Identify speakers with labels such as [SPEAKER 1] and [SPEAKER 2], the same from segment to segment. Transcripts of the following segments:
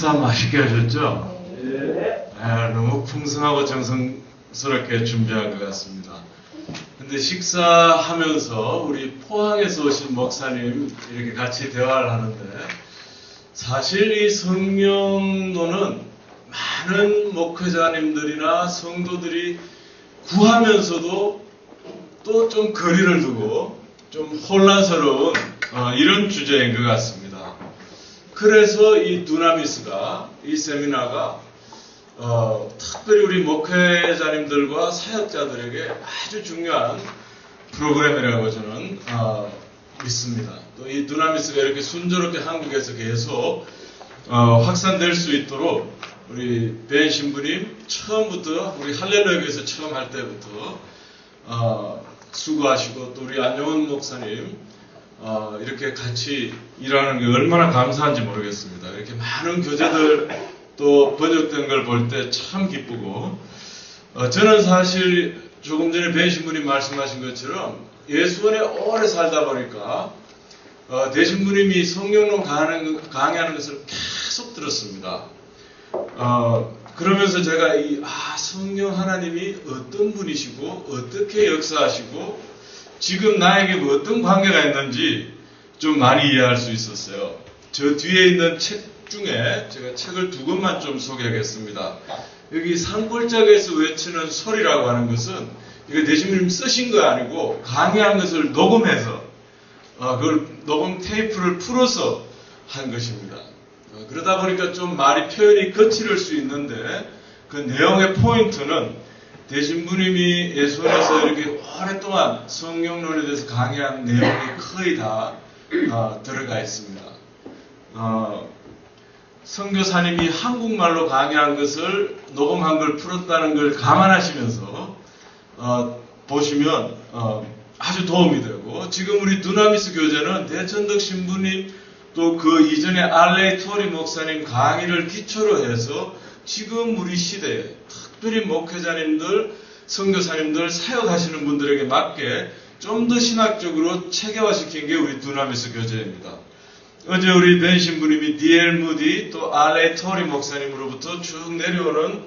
[SPEAKER 1] 식사 맛있게 하셨죠? 네. 너무 풍성하고 정성스럽게 준비한 것 같습니다. 근데 식사하면서 우리 포항에서 오신 목사님 이렇게 같이 대화를 하는데, 사실 이 성령론은 많은 목회자님들이나 성도들이 구하면서도 또 좀 거리를 두고 좀 혼란스러운 이런 주제인 것 같습니다. 그래서 이 두나미스가, 이 세미나가 특별히 우리 목회자님들과 사역자들에게 아주 중요한 프로그램이라고 저는 믿습니다. 또 이 두나미스가 이렇게 순조롭게 한국에서 계속 확산될 수 있도록 우리 벤 신부님 처음부터 우리 할렐루야 교회에서 처음 할 때부터 수고하시고, 또 우리 안영원 목사님 이렇게 같이 일하는 게 얼마나 감사한지 모르겠습니다. 이렇게 많은 교재들 또 번역된 걸 볼 때 참 기쁘고, 저는 사실 조금 전에 벤 신부님 말씀하신 것처럼 예수원에 오래 살다 보니까 대신부님이 성령론 강의하는 것을 계속 들었습니다. 그러면서 제가 성령 하나님이 어떤 분이시고 어떻게 역사하시고 지금 나에게 어떤 관계가 있는지 좀 많이 이해할 수 있었어요. 저 뒤에 있는 책 중에 제가 책을 두 권만 좀 소개하겠습니다. 여기 산골짜기에서 외치는 소리라고 하는 것은 이거 대신부님 쓰신 거 아니고 강의한 것을 녹음해서 그걸 녹음 테이프를 풀어서 한 것입니다. 그러다 보니까 좀 말이 표현이 거칠을 수 있는데, 그 내용의 포인트는 대신부님이 예수원에서 이렇게 오랫동안 성령론에 대해서 강의한 내용이 거의 다 들어가 있습니다. 선교사님이 한국말로 강의한 것을 녹음한 걸 풀었다는 걸 감안하시면서 보시면 아주 도움이 되고, 지금 우리 두나미스 교재는 대천덕 신부님 또 그 이전에 알레이 토리 목사님 강의를 기초로 해서 지금 우리 시대에 특별히 목회자님들, 선교사님들, 사역하시는 분들에게 맞게 좀 더 신학적으로 체계화시킨 게 우리 두나미스 교재입니다. 어제 우리 벤 신부님이 D.L. 무디 또 알레이 토리 목사님으로부터 쭉 내려오는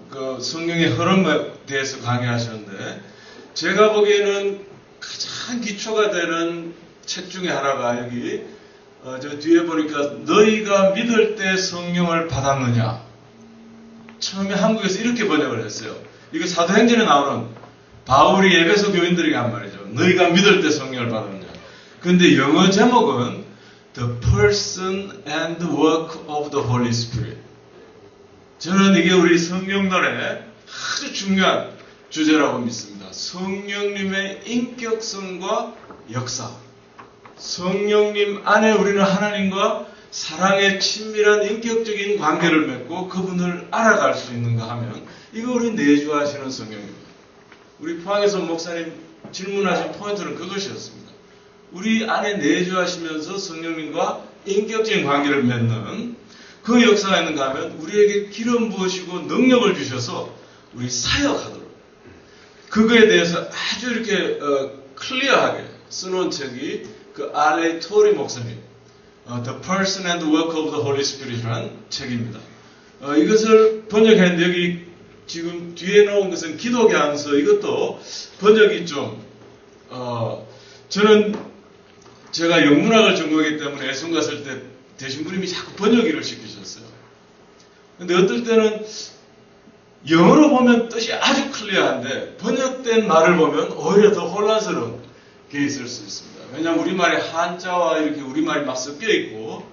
[SPEAKER 1] 그 성령의 흐름에 대해서 강의하셨는데, 제가 보기에는 가장 기초가 되는 책 중에 하나가 여기 저 뒤에 보니까 너희가 믿을 때 성령을 받았느냐. 처음에 한국에서 이렇게 번역을 했어요. 이거 사도행전에 나오는 바울이 에베소 교인들에게 한 말이죠. 너희가 믿을 때 성령을 받았느냐. 근데 영어 제목은 The Person and Work of the Holy Spirit. 저는 이게 우리 성령론의 아주 중요한 주제라고 믿습니다. 성령님의 인격성과 역사. 성령님 안에 우리는 하나님과 사랑의 친밀한 인격적인 관계를 맺고 그분을 알아갈 수 있는가 하면, 이거 우리 내주하시는 성령입니다. 우리 포항에서 목사님 질문하신 포인트는 그것이었습니다. 우리 안에 내주하시면서 성령님과 인격적인 관계를 맺는 그 역사가 있는가 하면, 우리에게 기름 부으시고 능력을 주셔서 우리 사역하도록, 그거에 대해서 아주 이렇게 클리어하게 써놓은 책이 그 알레이 토리 목사님 The Person and Work of the Holy Spirit이라는 책입니다. 이것을 번역했는데, 여기 지금 뒤에 나온 것은 기도교양서, 이것도 번역이 좀 저는 제가 영문학을 전공하기 때문에 애송 갔을 때 대신부님이 자꾸 번역일을 시키셨어요. 근데 어떨 때는 영어로 보면 뜻이 아주 클리어한데 번역된 말을 보면 오히려 더 혼란스러운 게 있을 수 있습니다. 왜냐하면 우리말에 한자와 이렇게 우리말이 막 섞여 있고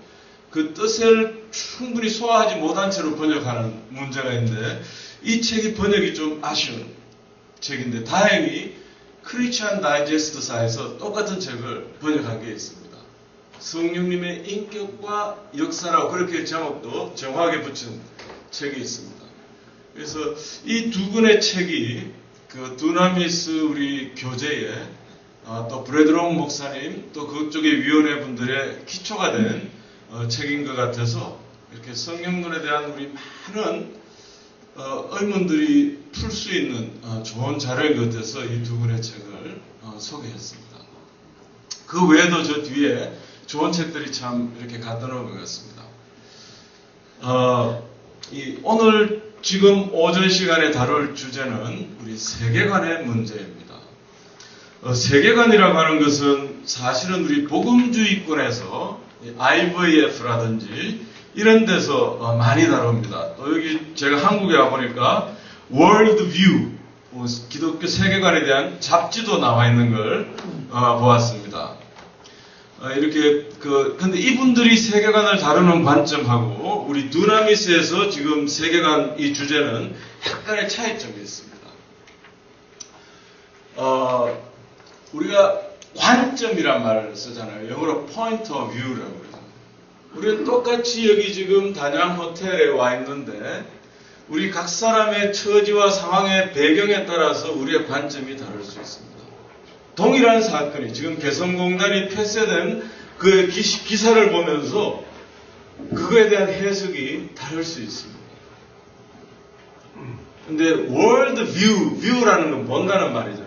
[SPEAKER 1] 그 뜻을 충분히 소화하지 못한 채로 번역하는 문제가 있는데, 이 책이 번역이 좀 아쉬운 책인데 다행히 크리스천 다이제스트사에서 똑같은 책을 번역한 게 있습니다. 성령님의 인격과 역사라고 그렇게 제목도 정확하게 붙인 책이 있습니다. 그래서 이 두 권의 책이 그 두나미스 우리 교재에 또 브래드롱 목사님 또 그쪽의 위원회 분들의 기초가 된 책인 것 같아서 이렇게 성령론에 대한 우리 많은 의문들이 풀 수 있는 좋은 자료인 것 같아서 이 두 권의 책을 소개했습니다. 그 외에도 저 뒤에 좋은 책들이 참 이렇게 갖다 놓은 것 같습니다. 오늘 지금 오전 시간에 다룰 주제는 우리 세계관의 문제입니다. 세계관이라고 하는 것은 사실은 우리 복음주의권에서 IVF라든지 이런 데서 많이 다룹니다. 또 여기 제가 한국에 와보니까 World View, 기독교 세계관에 대한 잡지도 나와 있는 걸 보았습니다. 이렇게 근데 이분들이 세계관을 다루는 관점하고 우리 두나미스에서 지금 세계관 이 주제는 약간의 차이점이 있습니다. 우리가 관점이란 말을 쓰잖아요. 영어로 point of view라고 그러죠. 우리는 똑같이 여기 지금 단양 호텔에 와 있는데 우리 각 사람의 처지와 상황의 배경에 따라서 우리의 관점이 다를 수 있습니다. 동일한 사건이 지금 개성공단이 폐쇄된 그 기사를 보면서 그거에 대한 해석이 다를 수 있습니다. 근데 world view라는 건 본다는 말이잖아요.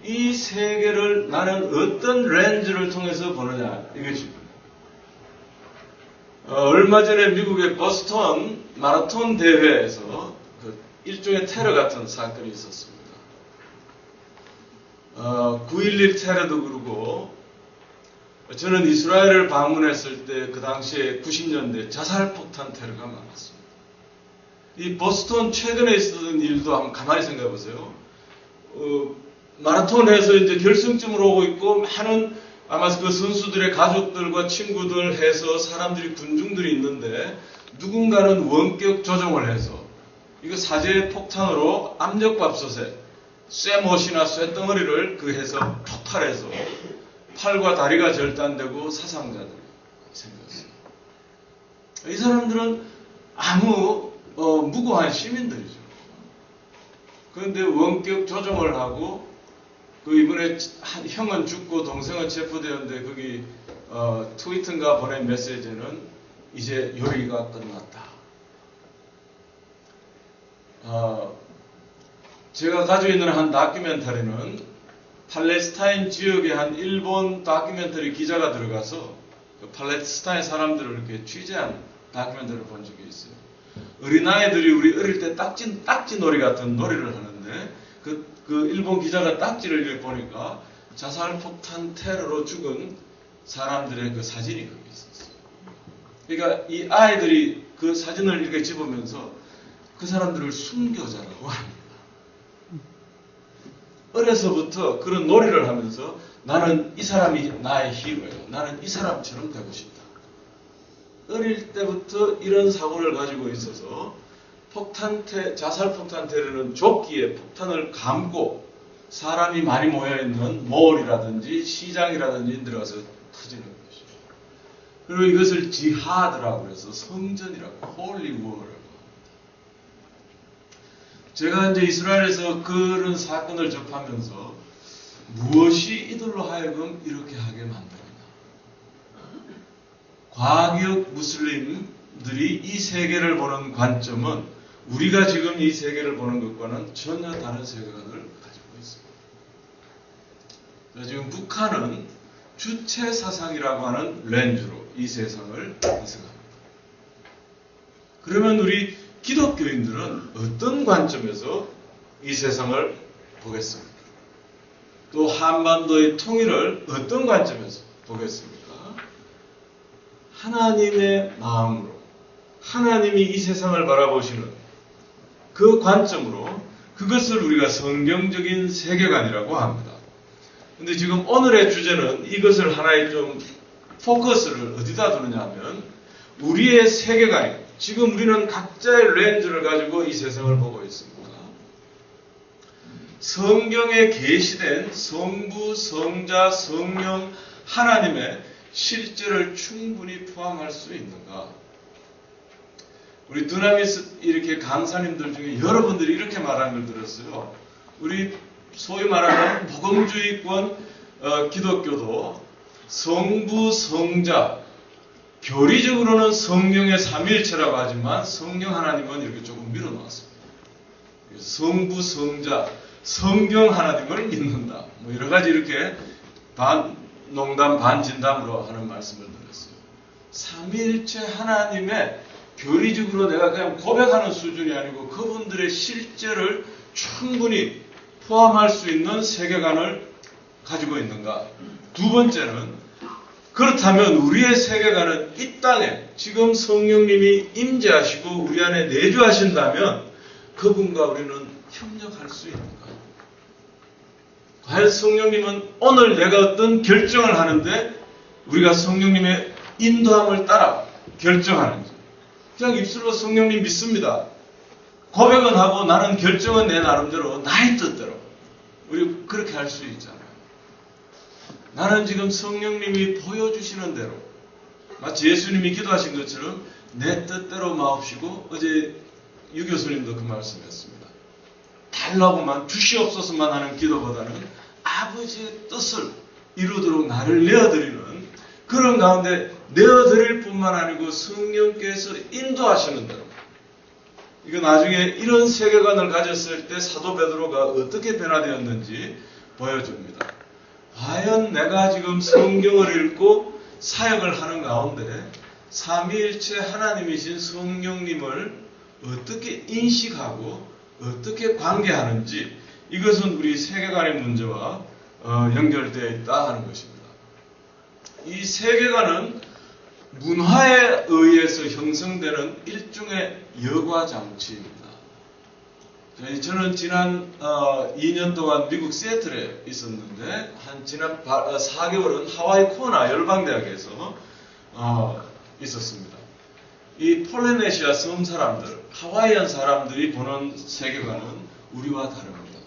[SPEAKER 1] 이 세계를 나는 어떤 렌즈를 통해서 보느냐 이것입니다. 얼마 전에 미국의 보스턴 마라톤 대회에서 일종의 테러 같은 사건이 있었습니다. 9.11 테러도 그러고 저는 이스라엘을 방문했을 때 그 당시에 90년대 자살폭탄 테러가 많았습니다. 이 보스턴 최근에 있었던 일도 한번 가만히 생각해 보세요. 마라톤에서 이제 결승점으로 오고 있고 많은 아마 그 선수들의 가족들과 친구들 해서 사람들이 군중들이 있는데 누군가는 원격 조정을 해서 이거 사제 폭탄으로 압력밥솥에 쇠못이나 쇠덩어리를 해서 폭발해서 팔과 다리가 절단되고 사상자들이 생겼어요. 이 사람들은 아무 무고한 시민들이죠. 그런데 원격 조정을 하고 이번에 형은 죽고 동생은 체포되었는데 거기 트위터인가 보낸 메시지는 이제 요리가 끝났다. 제가 가지고 있는 한 다큐멘터리는 팔레스타인 지역에 한 일본 다큐멘터리 기자가 들어가서 그 팔레스타인 사람들을 이렇게 취재한 다큐멘터리를 본 적이 있어요. 어린아이들이 우리 어릴 때 딱지 놀이 같은 놀이를 하는데 그 일본 기자가 딱지를 이렇게 보니까 자살폭탄 테러로 죽은 사람들의 그 사진이 거기 있었어요. 그러니까 이 아이들이 그 사진을 이렇게 집으면서 그 사람들을 순교자라고 합니다. 어려서부터 그런 놀이를 하면서 나는 이 사람이 나의 히로예요. 나는 이 사람처럼 되고 싶다. 어릴 때부터 이런 사고를 가지고 있어서 자살폭탄 테러는 조끼에 폭탄을 감고 사람이 많이 모여있는 몰이라든지 시장이라든지 들어가서 터지는 것이죠. 그리고 이것을 지하드라고 해서 성전이라고, 홀리 워라고 합니다. 제가 이제 이스라엘에서 그런 사건을 접하면서 무엇이 이들로 하여금 이렇게 하게 만드느냐. 과격 무슬림들이 이 세계를 보는 관점은 우리가 지금 이 세계를 보는 것과는 전혀 다른 세계관을 가지고 있습니다. 지금 북한은 주체 사상이라고 하는 렌즈로 이 세상을 해석합니다. 그러면 우리 기독교인들은 어떤 관점에서 이 세상을 보겠습니까? 또 한반도의 통일을 어떤 관점에서 보겠습니까? 하나님의 마음으로 하나님이 이 세상을 바라보시는 그 관점으로 그것을 우리가 성경적인 세계관이라고 합니다. 근데 지금 오늘의 주제는 이것을 하나의 좀 포커스를 어디다 두느냐 하면 우리의 세계관이 지금 우리는 각자의 렌즈를 가지고 이 세상을 보고 있습니다. 성경에 계시된 성부, 성자, 성령, 하나님의 실제를 충분히 포함할 수 있는가? 우리 두나미스 이렇게 강사님들 중에 여러분들이 이렇게 말하는 걸 들었어요. 우리 소위 말하는 복음주의권 기독교도 성부, 성자, 교리적으로는 성령의 삼위일체라고 하지만 성령 하나님은 이렇게 조금 밀어놓았습니다. 성부, 성자, 성경 하나님을 믿는다. 뭐 여러 가지 이렇게 반 농담 반 진담으로 하는 말씀을 드렸어요. 삼위일체 하나님의 교리적으로 내가 그냥 고백하는 수준이 아니고 그분들의 실제를 충분히 포함할 수 있는 세계관을 가지고 있는가? 두 번째는 그렇다면 우리의 세계관은 이 땅에 지금 성령님이 임재하시고 우리 안에 내주하신다면 그분과 우리는 협력할 수 있는가? 과연 성령님은 오늘 내가 어떤 결정을 하는데 우리가 성령님의 인도함을 따라 결정하는지, 그냥 입술로 성령님 믿습니다. 고백은 하고 나는 결정은 내 나름대로 나의 뜻대로 우리 그렇게 할 수 있잖아요. 나는 지금 성령님이 보여주시는 대로 마치 예수님이 기도하신 것처럼 내 뜻대로 마옵시고, 어제 유 교수님도 그 말씀했습니다. 달라고만 주시옵소서만 하는 기도보다는 아버지의 뜻을 이루도록 나를 내어드리는 그런 가운데 내어드릴 뿐만 아니고 성령께서 인도하시는 대로, 이거 나중에 이런 세계관을 가졌을 때 사도 베드로가 어떻게 변화되었는지 보여줍니다. 과연 내가 지금 성경을 읽고 사역을 하는 가운데 삼위일체 하나님이신 성령님을 어떻게 인식하고 어떻게 관계하는지, 이것은 우리 세계관의 문제와 연결되어 있다 하는 것입니다. 이 세계관은 문화에 의해서 형성되는 일종의 여과장치입니다. 저는 지난 2년 동안 미국 시애틀에 있었는데 지난 4개월은 하와이 코나 열방대학에서 있었습니다. 이 폴리네시아 섬 사람들, 하와이안 사람들이 보는 세계관은 우리와 다릅니다.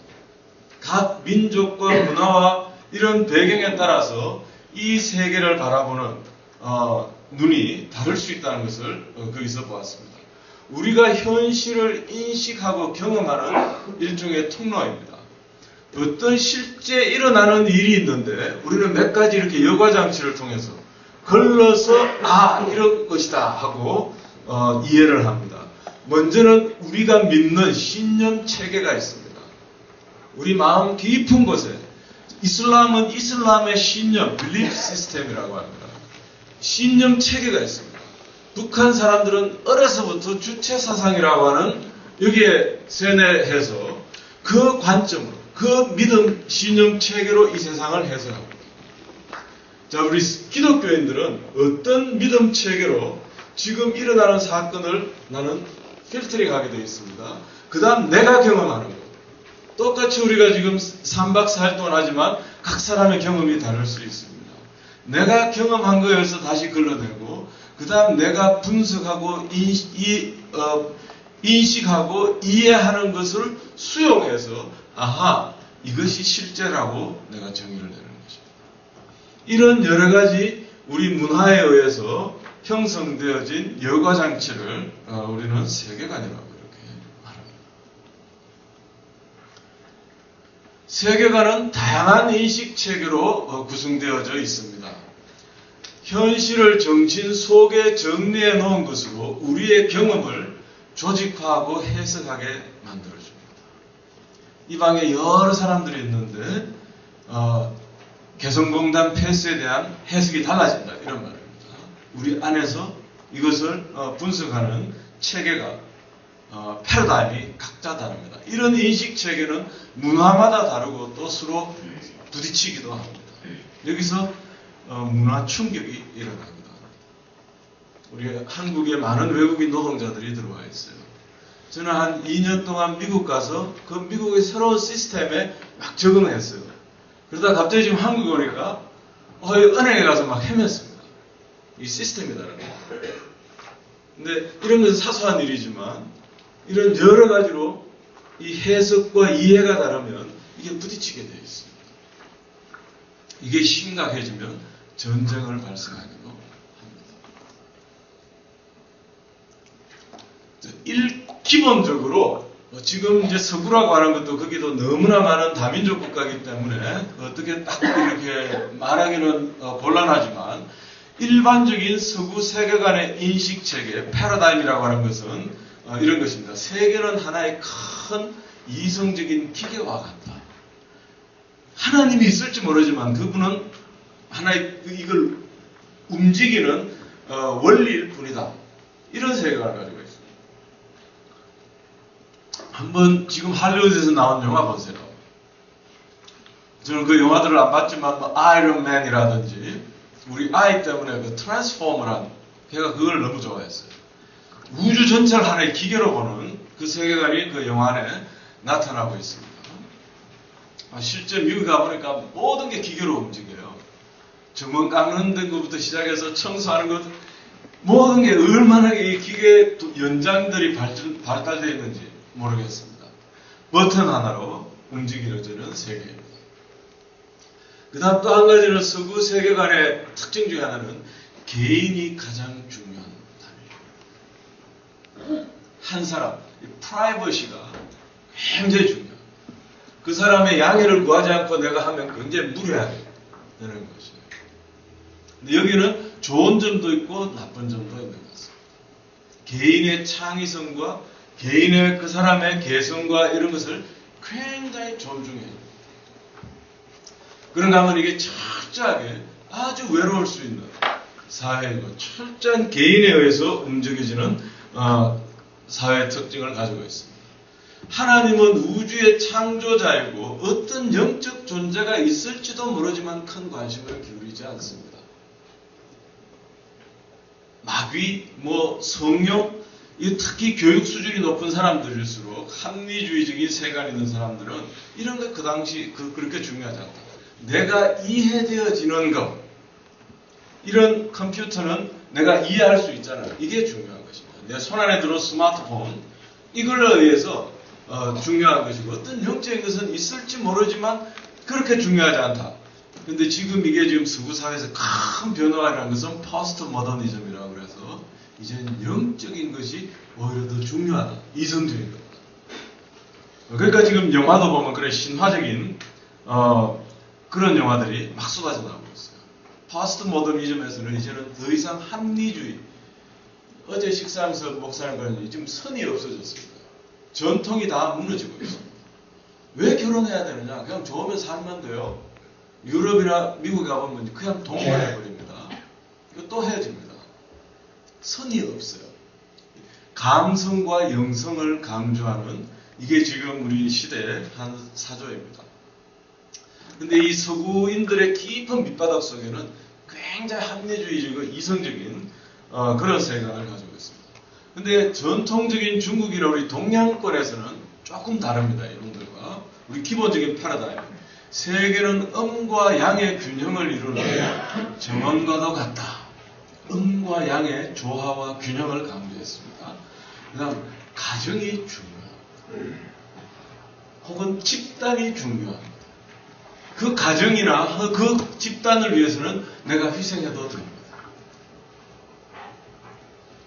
[SPEAKER 1] 각 민족과 문화와 이런 배경에 따라서 이 세계를 바라보는 눈이 다를 수 있다는 것을 거기서 보았습니다. 우리가 현실을 인식하고 경험하는 일종의 통로입니다. 어떤 실제 일어나는 일이 있는데 우리는 몇 가지 이렇게 여과장치를 통해서 걸러서 이런 것이다 하고 이해를 합니다. 먼저는 우리가 믿는 신념 체계가 있습니다. 우리 마음 깊은 곳에 이슬람은 이슬람의 신념, belief system이라고 합니다. 신념 체계가 있습니다. 북한 사람들은 어려서부터 주체 사상이라고 하는 여기에 세뇌해서 그 관점으로, 그 믿음 신념 체계로 이 세상을 해석합니다. 자, 우리 기독교인들은 어떤 믿음 체계로 지금 일어나는 사건을 나는 필터링하게 되어 있습니다. 그 다음 내가 경험하는 것. 똑같이 우리가 지금 3박 4일 동안 하지만 각 사람의 경험이 다를 수 있습니다. 내가 경험한 거에서 다시 걸러내고 그 다음 내가 분석하고 인식하고 이해하는 것을 수용해서 이것이 실제라고 내가 정의를 내는 것입니다. 이런 여러 가지 우리 문화에 의해서 형성되어진 여과장치를 우리는 세계관이라고 이렇게 말합니다. 세계관은 다양한 인식체계로 구성되어져 있습니다. 현실을 정신 속에 정리해 놓은 것으로 우리의 경험을 조직화하고 해석하게 만들어줍니다. 이 방에 여러 사람들이 있는데 개성공단 폐쇄에 대한 해석이 달라진다 이런 말입니다. 우리 안에서 이것을 분석하는 체계가 패러다임이 각자 다릅니다. 이런 인식 체계는 문화마다 다르고 또 서로 부딪히기도 합니다. 여기서 문화 충격이 일어납니다. 우리 한국에 많은 외국인 노동자들이 들어와 있어요. 저는 한 2년 동안 미국 가서 그 미국의 새로운 시스템에 막 적응했어요. 그러다 갑자기 지금 한국에 오니까 은행에 가서 막 헤맸습니다. 이 시스템이다라는 거. 근데 이런 것은 사소한 일이지만 이런 여러 가지로 이 해석과 이해가 다르면 이게 부딪히게 되어 있습니다. 이게 심각해지면 전쟁을 발생하기도 합니다. 기본적으로 지금 이제 서구라고 하는 것도 거기도 너무나 많은 다민족 국가이기 때문에 어떻게 딱 이렇게 말하기는 곤란하지만 일반적인 서구 세계관의 인식 체계, 패러다임이라고 하는 것은 이런 것입니다. 세계는 하나의 큰 이성적인 기계와 같다. 하나님이 있을지 모르지만 그분은 하나의 이걸 움직이는 원리일 뿐이다. 이런 세계관을 가지고 있습니다. 한번 지금 할리우드에서 나온 영화 보세요. 저는 그 영화들을 안 봤지만 뭐 아이론맨이라든지 우리 아이 때문에 그 트랜스포머란 걔가 그걸 너무 좋아했어요. 우주 전체를 하나의 기계로 보는 그 세계관이 그 영화 안에 나타나고 있습니다. 실제 미국 가보니까 모든 게 기계로 움직여요. 정원 깎는 것부터 시작해서 청소하는 것 모든 게 얼마나 이 기계 연장들이 발달되어 있는지 모르겠습니다. 버튼 하나로 움직여지는 세계입니다. 그 다음 또 한 가지는 서구 세계관의 특징 중에 하나는 개인이 가장 중요한 단위입니다. 한 사람, 프라이버시가 굉장히 중요합니다. 그 사람의 양해를 구하지 않고 내가 하면 굉장히 무례하게 되는 것이에요. 근데 여기는 좋은 점도 있고 나쁜 점도 있는 것 같습니다. 개인의 창의성과 개인의 그 사람의 개성과 이런 것을 굉장히 존중해요. 그런가 하면 이게 철저하게 아주 외로울 수 있는 사회이고 철저한 개인에 의해서 움직여지는 사회의 특징을 가지고 있습니다. 하나님은 우주의 창조자이고 어떤 영적 존재가 있을지도 모르지만 큰 관심을 기울이지 않습니다. 마귀, 성령, 특히 교육 수준이 높은 사람들일수록 합리주의적인 세계관 있는 사람들은 이런 게 그 당시 그렇게 중요하지 않다. 내가 이해되어지는 것, 이런 컴퓨터는 내가 이해할 수 있잖아요. 이게 중요한 것입니다. 내 손안에 들어온 스마트폰, 이걸로 의해서 중요한 것이고 어떤 영적인 것은 있을지 모르지만 그렇게 중요하지 않다. 근데 지금 이게 지금 서구 사회에서 큰 변화가 일어난 것은 포스트 모더니즘이라고 그래서 이제는 영적인 것이 오히려 더 중요하다. 이성적인 겁니다. 그러니까 지금 영화도 보면 그런 신화적인 그런 영화들이 막 쏟아져 나오고 있어요. 포스트 모더니즘에서는 이제는 더 이상 합리주의. 어제 식사하면서 목사님 그러는데 지금 선이 없어졌습니다. 전통이 다 무너지고 있습니다. 왜 결혼해야 되느냐? 그냥 좋으면 살면 돼요. 유럽이나 미국에 가보면 그냥 동거해버립니다. 이거 또 헤어집니다. 선이 없어요. 감성과 영성을 강조하는 이게 지금 우리 시대의 한 사조입니다. 근데 이 서구인들의 깊은 밑바닥 속에는 굉장히 합리주의적이고 이성적인 그런 세계관을 가지고 있습니다. 근데 전통적인 중국이나 우리 동양권에서는 조금 다릅니다. 이분들과 우리 기본적인 패러다임. 세계는 음과 양의 균형을 이루는 정원과도 같다. 음과 양의 조화와 균형을 강조했습니다. 그 다음 가정이 중요합니다. 혹은 집단이 중요합니다. 그 가정이나 그 집단을 위해서는 내가 희생해도 됩니다.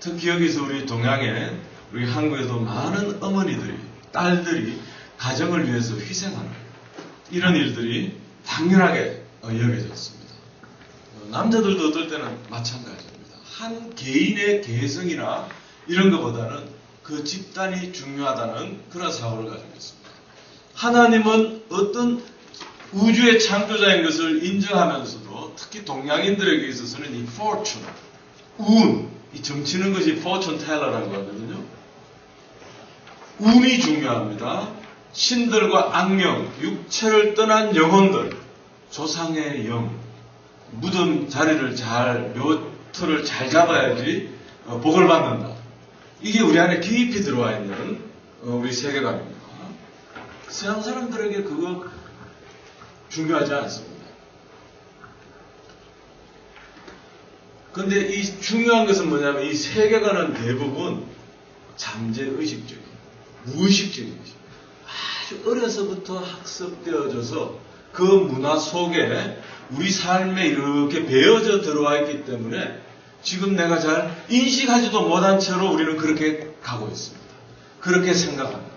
[SPEAKER 1] 특히 여기서 우리 동양에 우리 한국에도 많은 어머니들이 딸들이 가정을 위해서 희생하는 이런 일들이 당연하게 여겨졌습니다. 남자들도 어떨 때는 마찬가지입니다. 한 개인의 개성이나 이런 것보다는 그 집단이 중요하다는 그런 사고를 가지고 있습니다. 하나님은 어떤 우주의 창조자인 것을 인정하면서도 특히 동양인들에게 있어서는 이 fortune, 운, 이 점치는 것이 fortune teller라고 하거든요. 운이 중요합니다. 신들과 악령, 육체를 떠난 영혼들, 조상의 영, 무덤 자리를 묘터를 잘 잡아야지 복을 받는다. 이게 우리 안에 깊이 들어와 있는 우리 세계관입니다. 서양 사람들에게 그거 중요하지 않습니다. 그런데 이 중요한 것은 뭐냐면 이 세계관은 대부분 잠재의식적인, 무의식적인 것입니다. 아주 어려서부터 학습되어져서 그 문화 속에 우리 삶에 이렇게 배어져 들어와 있기 때문에 지금 내가 잘 인식하지도 못한 채로 우리는 그렇게 가고 있습니다. 그렇게 생각합니다.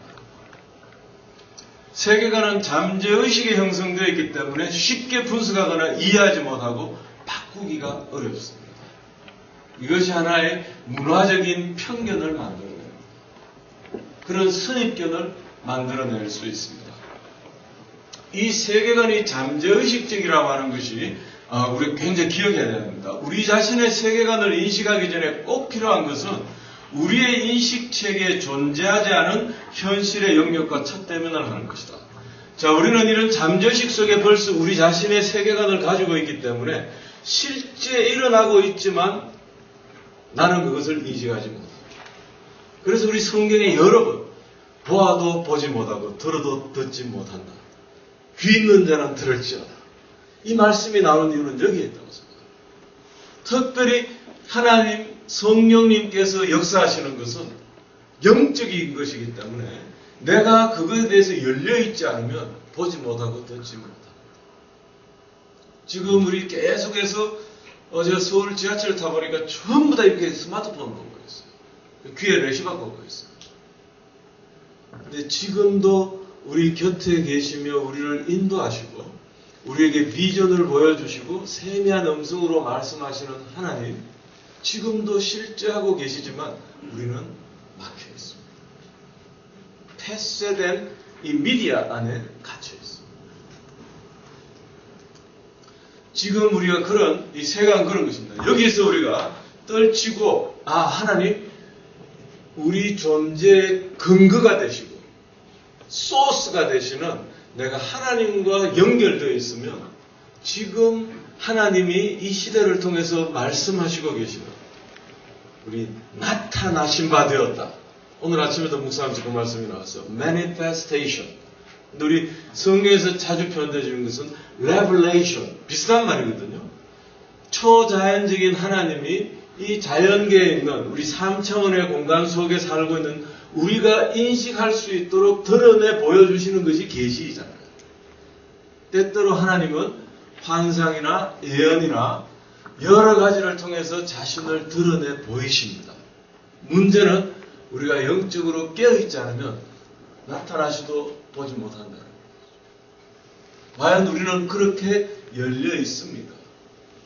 [SPEAKER 1] 세계관은 잠재의식에 형성되어 있기 때문에 쉽게 분석하거나 이해하지 못하고 바꾸기가 어렵습니다. 이것이 하나의 문화적인 편견을 만들어냅니다. 그런 선입견을 만들어낼 수 있습니다. 이 세계관이 잠재의식적이라고 하는 것이 우리가 굉장히 기억해야 됩니다. 우리 자신의 세계관을 인식하기 전에 꼭 필요한 것은 우리의 인식체계에 존재하지 않은 현실의 영역과 첫 대면을 하는 것이다. 자, 우리는 이런 잠재의식 속에 벌써 우리 자신의 세계관을 가지고 있기 때문에 실제 일어나고 있지만 나는 그것을 인식하지 못한다. 그래서 우리 성경에 여러 번 보아도 보지 못하고 들어도 듣지 못한다. 귀 있는 자는 들을지어다. 이 말씀이 나오는 이유는 여기에 있다고 생각합니다. 특별히 하나님 성령님께서 역사하시는 것은 영적인 것이기 때문에 내가 그것에 대해서 열려있지 않으면 보지 못하고 듣지 못한다. 지금 우리 계속해서 어제 서울 지하철 타보니까 전부 다 이렇게 스마트폰 보고 있어요. 귀에 레시바 보고 있어요. 근데 지금도 우리 곁에 계시며 우리를 인도하시고 우리에게 비전을 보여주시고 세미한 음성으로 말씀하시는 하나님, 지금도 실제하고 계시지만 우리는 막혀 있습니다. 폐쇄된 이 미디어 안에 갇혀 있습니다. 지금 우리가 그런 이 세상 그런 것입니다. 여기에서 우리가 떨치고 하나님 우리 존재의 근거가 되시고 소스가 되시는 내가 하나님과 연결되어 있으면 지금 하나님이 이 시대를 통해서 말씀하시고 계시는 우리 나타나신 바 되었다. 오늘 아침에도 목사님 그 말씀이 나왔어요. manifestation. 우리 성경에서 자주 표현되어지는 것은 revelation. 비슷한 말이거든요. 초자연적인 하나님이 이 자연계에 있는 우리 3차원의 공간 속에 살고 있는 우리가 인식할 수 있도록 드러내 보여주시는 것이 계시잖아요. 때때로 하나님은 환상이나 예언이나 여러 가지를 통해서 자신을 드러내 보이십니다. 문제는 우리가 영적으로 깨어있지 않으면 나타나시도 보지 못한다는 거죠. 과연 우리는 그렇게 열려 있습니까?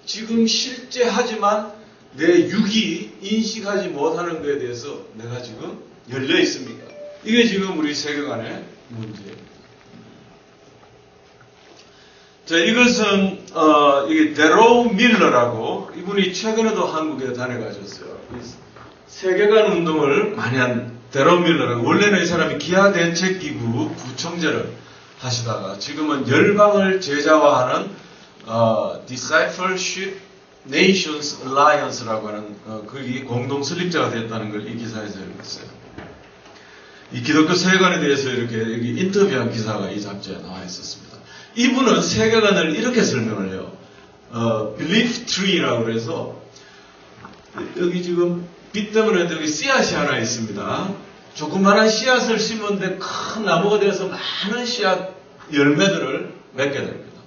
[SPEAKER 1] 지금 실제 하지만 내 육이 인식하지 못하는 것에 대해서 내가 지금 열려 있습니까? 이게 지금 우리 세계관의 문제입니다. 자, 이것은 이게 데로 밀러라고 이분이 최근에도 한국에 다녀가셨어요. 세계관 운동을 많이 한 데로 밀러라고, 원래는 이 사람이 기아대책기구 부총재를 하시다가 지금은 열방을 제자화하는 Discipleship Nations Alliance라고 하는 거기 공동 설립자가 됐다는 걸 이 기사에서 읽었어요. 이 기독교 세계관에 대해서 이렇게 여기 인터뷰한 기사가 이 잡지에 나와 있었습니다. 이분은 세계관을 이렇게 설명을 해요. Belief Tree라고 해서 여기 지금 빛 때문에 여기 씨앗이 하나 있습니다. 조그마한 씨앗을 심었는데 큰 나무가 되어서 많은 씨앗 열매들을 맺게 됩니다.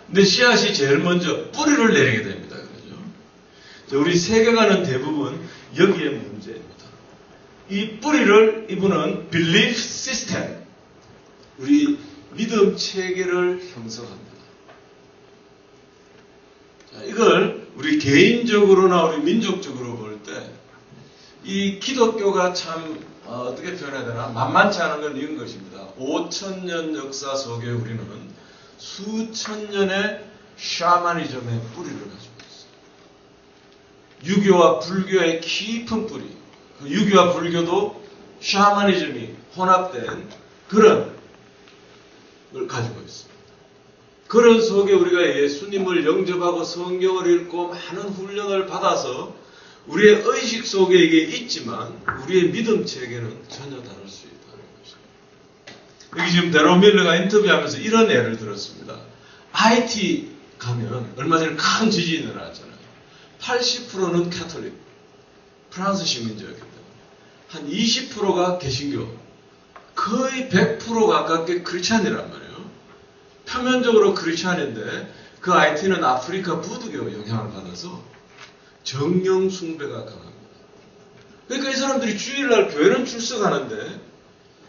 [SPEAKER 1] 근데 씨앗이 제일 먼저 뿌리를 내리게 됩니다. 그렇죠? 우리 세계관은 대부분 여기에 문제입니다. 이 뿌리를 이분은 belief system, 우리 믿음 체계를 형성합니다. 자, 이걸 우리 개인적으로나 우리 민족적으로 볼 때 이 기독교가 참 어떻게 표현해야 되나 만만치 않은 건 이런 것입니다. 5,000년 역사 속에 우리는 수천 년의 샤머니즘의 뿌리를 가지고 있어요. 유교와 불교의 깊은 뿌리. 유교와 불교도 샤머니즘이 혼합된 그런 걸 가지고 있습니다. 그런 속에 우리가 예수님을 영접하고 성경을 읽고 많은 훈련을 받아서 우리의 의식 속에 이게 있지만 우리의 믿음 체계는 전혀 다를 수 있다는 것입니다. 여기 지금 데로 밀러가 인터뷰하면서 이런 예를 들었습니다. IT 가면 얼마 전에 큰 지진이 일어났잖아요. 80%는 카톨릭, 프랑스 시민족이기 때문에 한 20%가 개신교, 거의 100% 가깝게 크리스찬이란 말이에요. 표면적으로 크리스찬인데 그 IT는 아프리카 부두교 영향을 받아서 정령 숭배가 강합니다. 그러니까 이 사람들이 주일날 교회는 출석하는데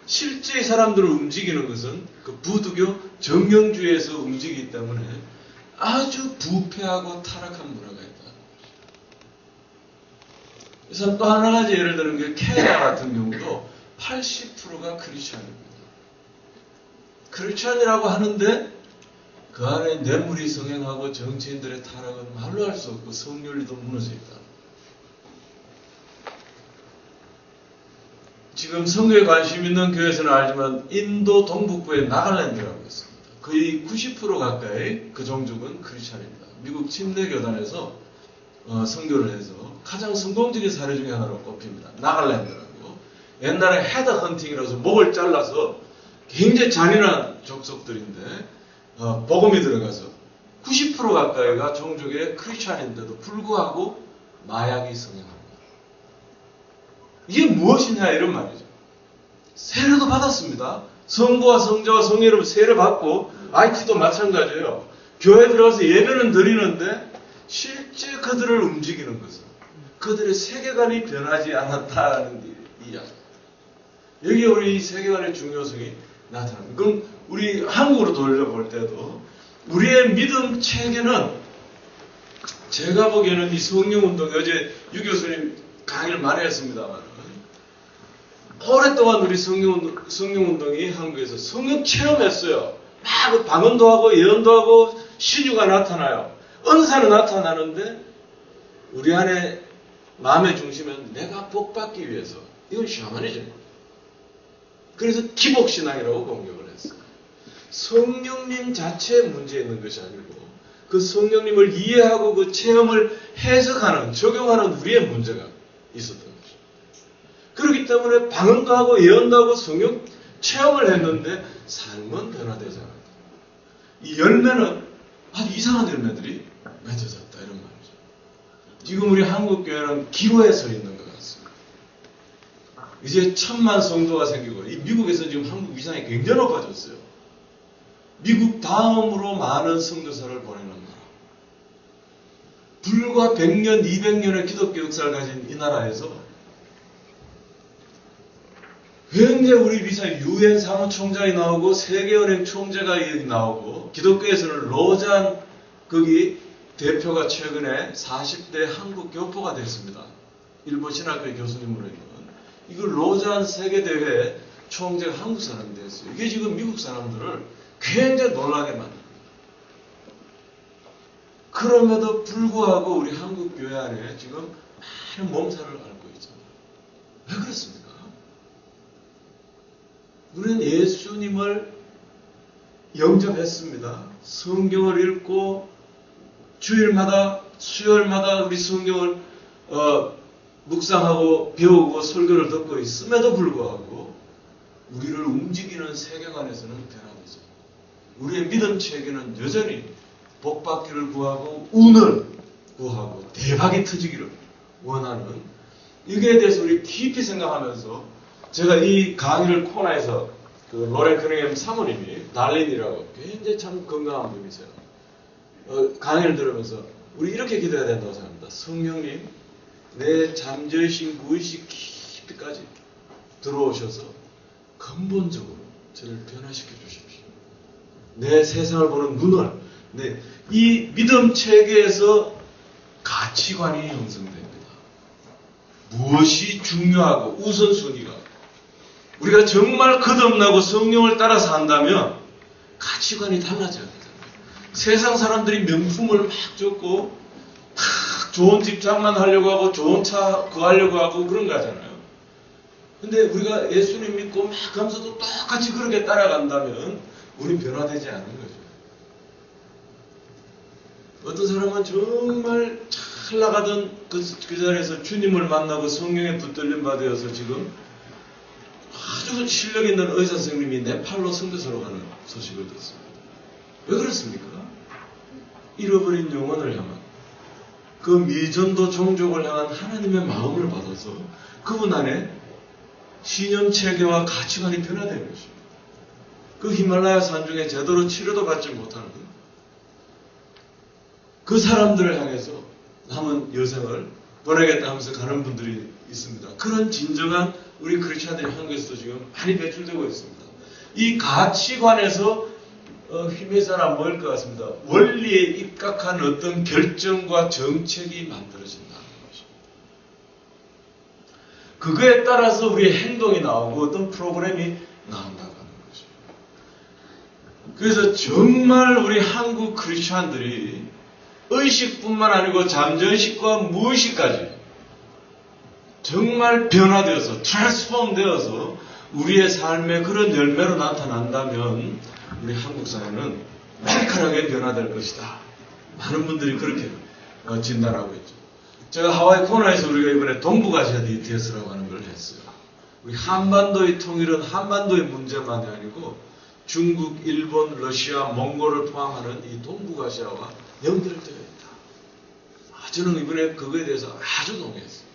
[SPEAKER 1] 실제 이 사람들을 움직이는 것은 그 부두교 정령주의에서 움직이기 때문에 아주 부패하고 타락한 문화가 있다. 그래서 또 하나 가지 예를 드는 게 케냐 같은 경우도 80%가 크리스찬입니다. 크리스찬이라고 하는데 그 안에 뇌물이 성행하고 정치인들의 타락은 말로 할 수 없고 성윤리도 무너져 있다. 지금 성교에 관심 있는 교회에서는 알지만 인도 동북부의 나갈랜드라고 있습니다. 거의 90% 가까이 그 종족은 크리스찬입니다. 미국 침례교단에서 선교를 해서 가장 성공적인 사례 중에 하나로 꼽힙니다. 나갈랜드라고. 옛날에 헤드 헌팅이라서 목을 잘라서 굉장히 잔인한 족속들인데 복음이 들어가서 90% 가까이가 종족의 크리스찬인데도 불구하고 마약이 성행합니다. 이게 무엇이냐 이런 말이죠. 세례도 받았습니다. 성부와 성자와 성령으로 세례 받고 IT도 마찬가지예요. 교회 들어가서 예배는 드리는데 실제 그들을 움직이는 것은 그들의 세계관이 변하지 않았다는 이야기. 여기 우리 세계관의 중요성이 나타납니다. 그럼 우리 한국으로 돌려볼 때도 우리의 믿음 체계는 제가 보기에는 이 성령운동이 어제 유 교수님 강의를 많이 했습니다만 오랫동안 우리 성령운동이 한국에서 성령 체험했어요. 막 방언도 하고 예언도 하고 신유가 나타나요. 은사는 나타나는데 우리 안에 마음의 중심은 내가 복받기 위해서 이건 샤머니즘입니다. 그래서 기복신앙이라고 공격을 했어요. 성령님 자체에 문제 있는 것이 아니고 그 성령님을 이해하고 그 체험을 해석하는 적용하는 우리의 문제가 있었던 것입니다. 그렇기 때문에 방언도 하고 예언도 하고 성령 체험을 했는데 삶은 변화되지 않았다. 이 열매는 아주 이상한 열매들이 맺어졌다 이런 말이죠. 지금 우리 한국교회는 기로에 서 있는 것 같습니다. 이제 1000만 성도가 생기고 이 미국에서 지금 한국 위상이 굉장히 높아졌어요. 미국 다음으로 많은 선교사를 보내는 나라. 불과 100년, 200년의 기독교 역사를 가진 이 나라에서 굉장히 우리 위상이 유엔 사무총장이 나오고 세계은행 총재가 나오고 기독교에서는 로잔 거기 대표가 최근에 40대 한국 교포가 됐습니다. 일본 신학교 교수님으로 있는 이걸 로잔 세계대회 총재가 한국 사람이 됐어요. 이게 지금 미국 사람들을 굉장히 놀라게 만듭니다. 그럼에도 불구하고 우리 한국 교회 안에 지금 많은 몸살을 앓고 있잖아요. 왜 그렇습니까? 우리는 예수님을 영접했습니다. 성경을 읽고 주일마다 수요일마다 우리 성경을 묵상하고 배우고 설교를 듣고 있음에도 불구하고 우리를 움직이는 세계관에서는 변화되죠. 우리의 믿음 체계는 여전히 복받기를 구하고 운을 구하고 대박이 터지기를 원하는 여기에 대해서 우리 깊이 생각하면서 제가 이 강의를 코너에서 그 로렌 커닝햄 사모님이 달린이라고 굉장히 참 건강한 분이세요. 강의를 들으면서 우리 이렇게 기도해야 된다고 생각합니다. 성령님 내 잠재의식 무의식 깊이까지 들어오셔서 근본적으로 저를 변화시켜 주십시오. 내 세상을 보는 눈을 이 믿음 체계에서 가치관이 형성됩니다. 무엇이 중요하고 우선순위가 우리가 정말 거듭나고 성령을 따라서 한다면 가치관이 달라져야 되잖아요. 세상 사람들이 명품을 막 줬고 막 좋은 집 장만하려고 하고 좋은 차 구하려고 하고 그런 거 하잖아요. 근데 우리가 예수님 믿고 막 하면서도 똑같이 그렇게 따라간다면 우리 변화되지 않는 거죠. 어떤 사람은 정말 잘 나가던 그 자리에서 주님을 만나고 성령에 붙들림 받아서 지금 아주 실력 있는 의사 선생님이 네팔로 선교사로 가는 소식을 듣습니다. 왜 그렇습니까? 잃어버린 영혼을 향한 그 미전도 종족을 향한 하나님의 마음을 받아서 그분 안에 신념 체계와 가치관이 변화되는 것입니다. 그 히말라야 산 중에 제대로 치료도 받지 못하는 그 사람들을 향해서 남은 여생을 보내겠다 하면서 가는 분들이 있습니다. 그런 진정한 우리 크리스찬들이 한국에서도 지금 많이 배출되고 있습니다. 이 가치관에서 힘이 잘 안 보일 것 같습니다. 원리에 입각한 어떤 결정과 정책이 만들어진다는 것입니다. 그거에 따라서 우리의 행동이 나오고 어떤 프로그램이 나온다는 것입니다. 그래서 정말 우리 한국 크리스찬들이 의식뿐만 아니고 잠재의식과 무의식까지 정말 변화되어서 트랜스폼 되어서 우리의 삶의 그런 열매로 나타난다면 우리 한국 사회는 날카롭게 변화될 것이다. 많은 분들이 그렇게 진단하고 있죠. 제가 하와이 코너에서 우리가 이번에 동북아시아 DTS라고 하는 걸 했어요. 우리 한반도의 통일은 한반도의 문제만이 아니고 중국, 일본, 러시아, 몽골을 포함하는 이 동북아시아와 연결되어 있다. 저는 이번에 그거에 대해서 아주 동의했어요.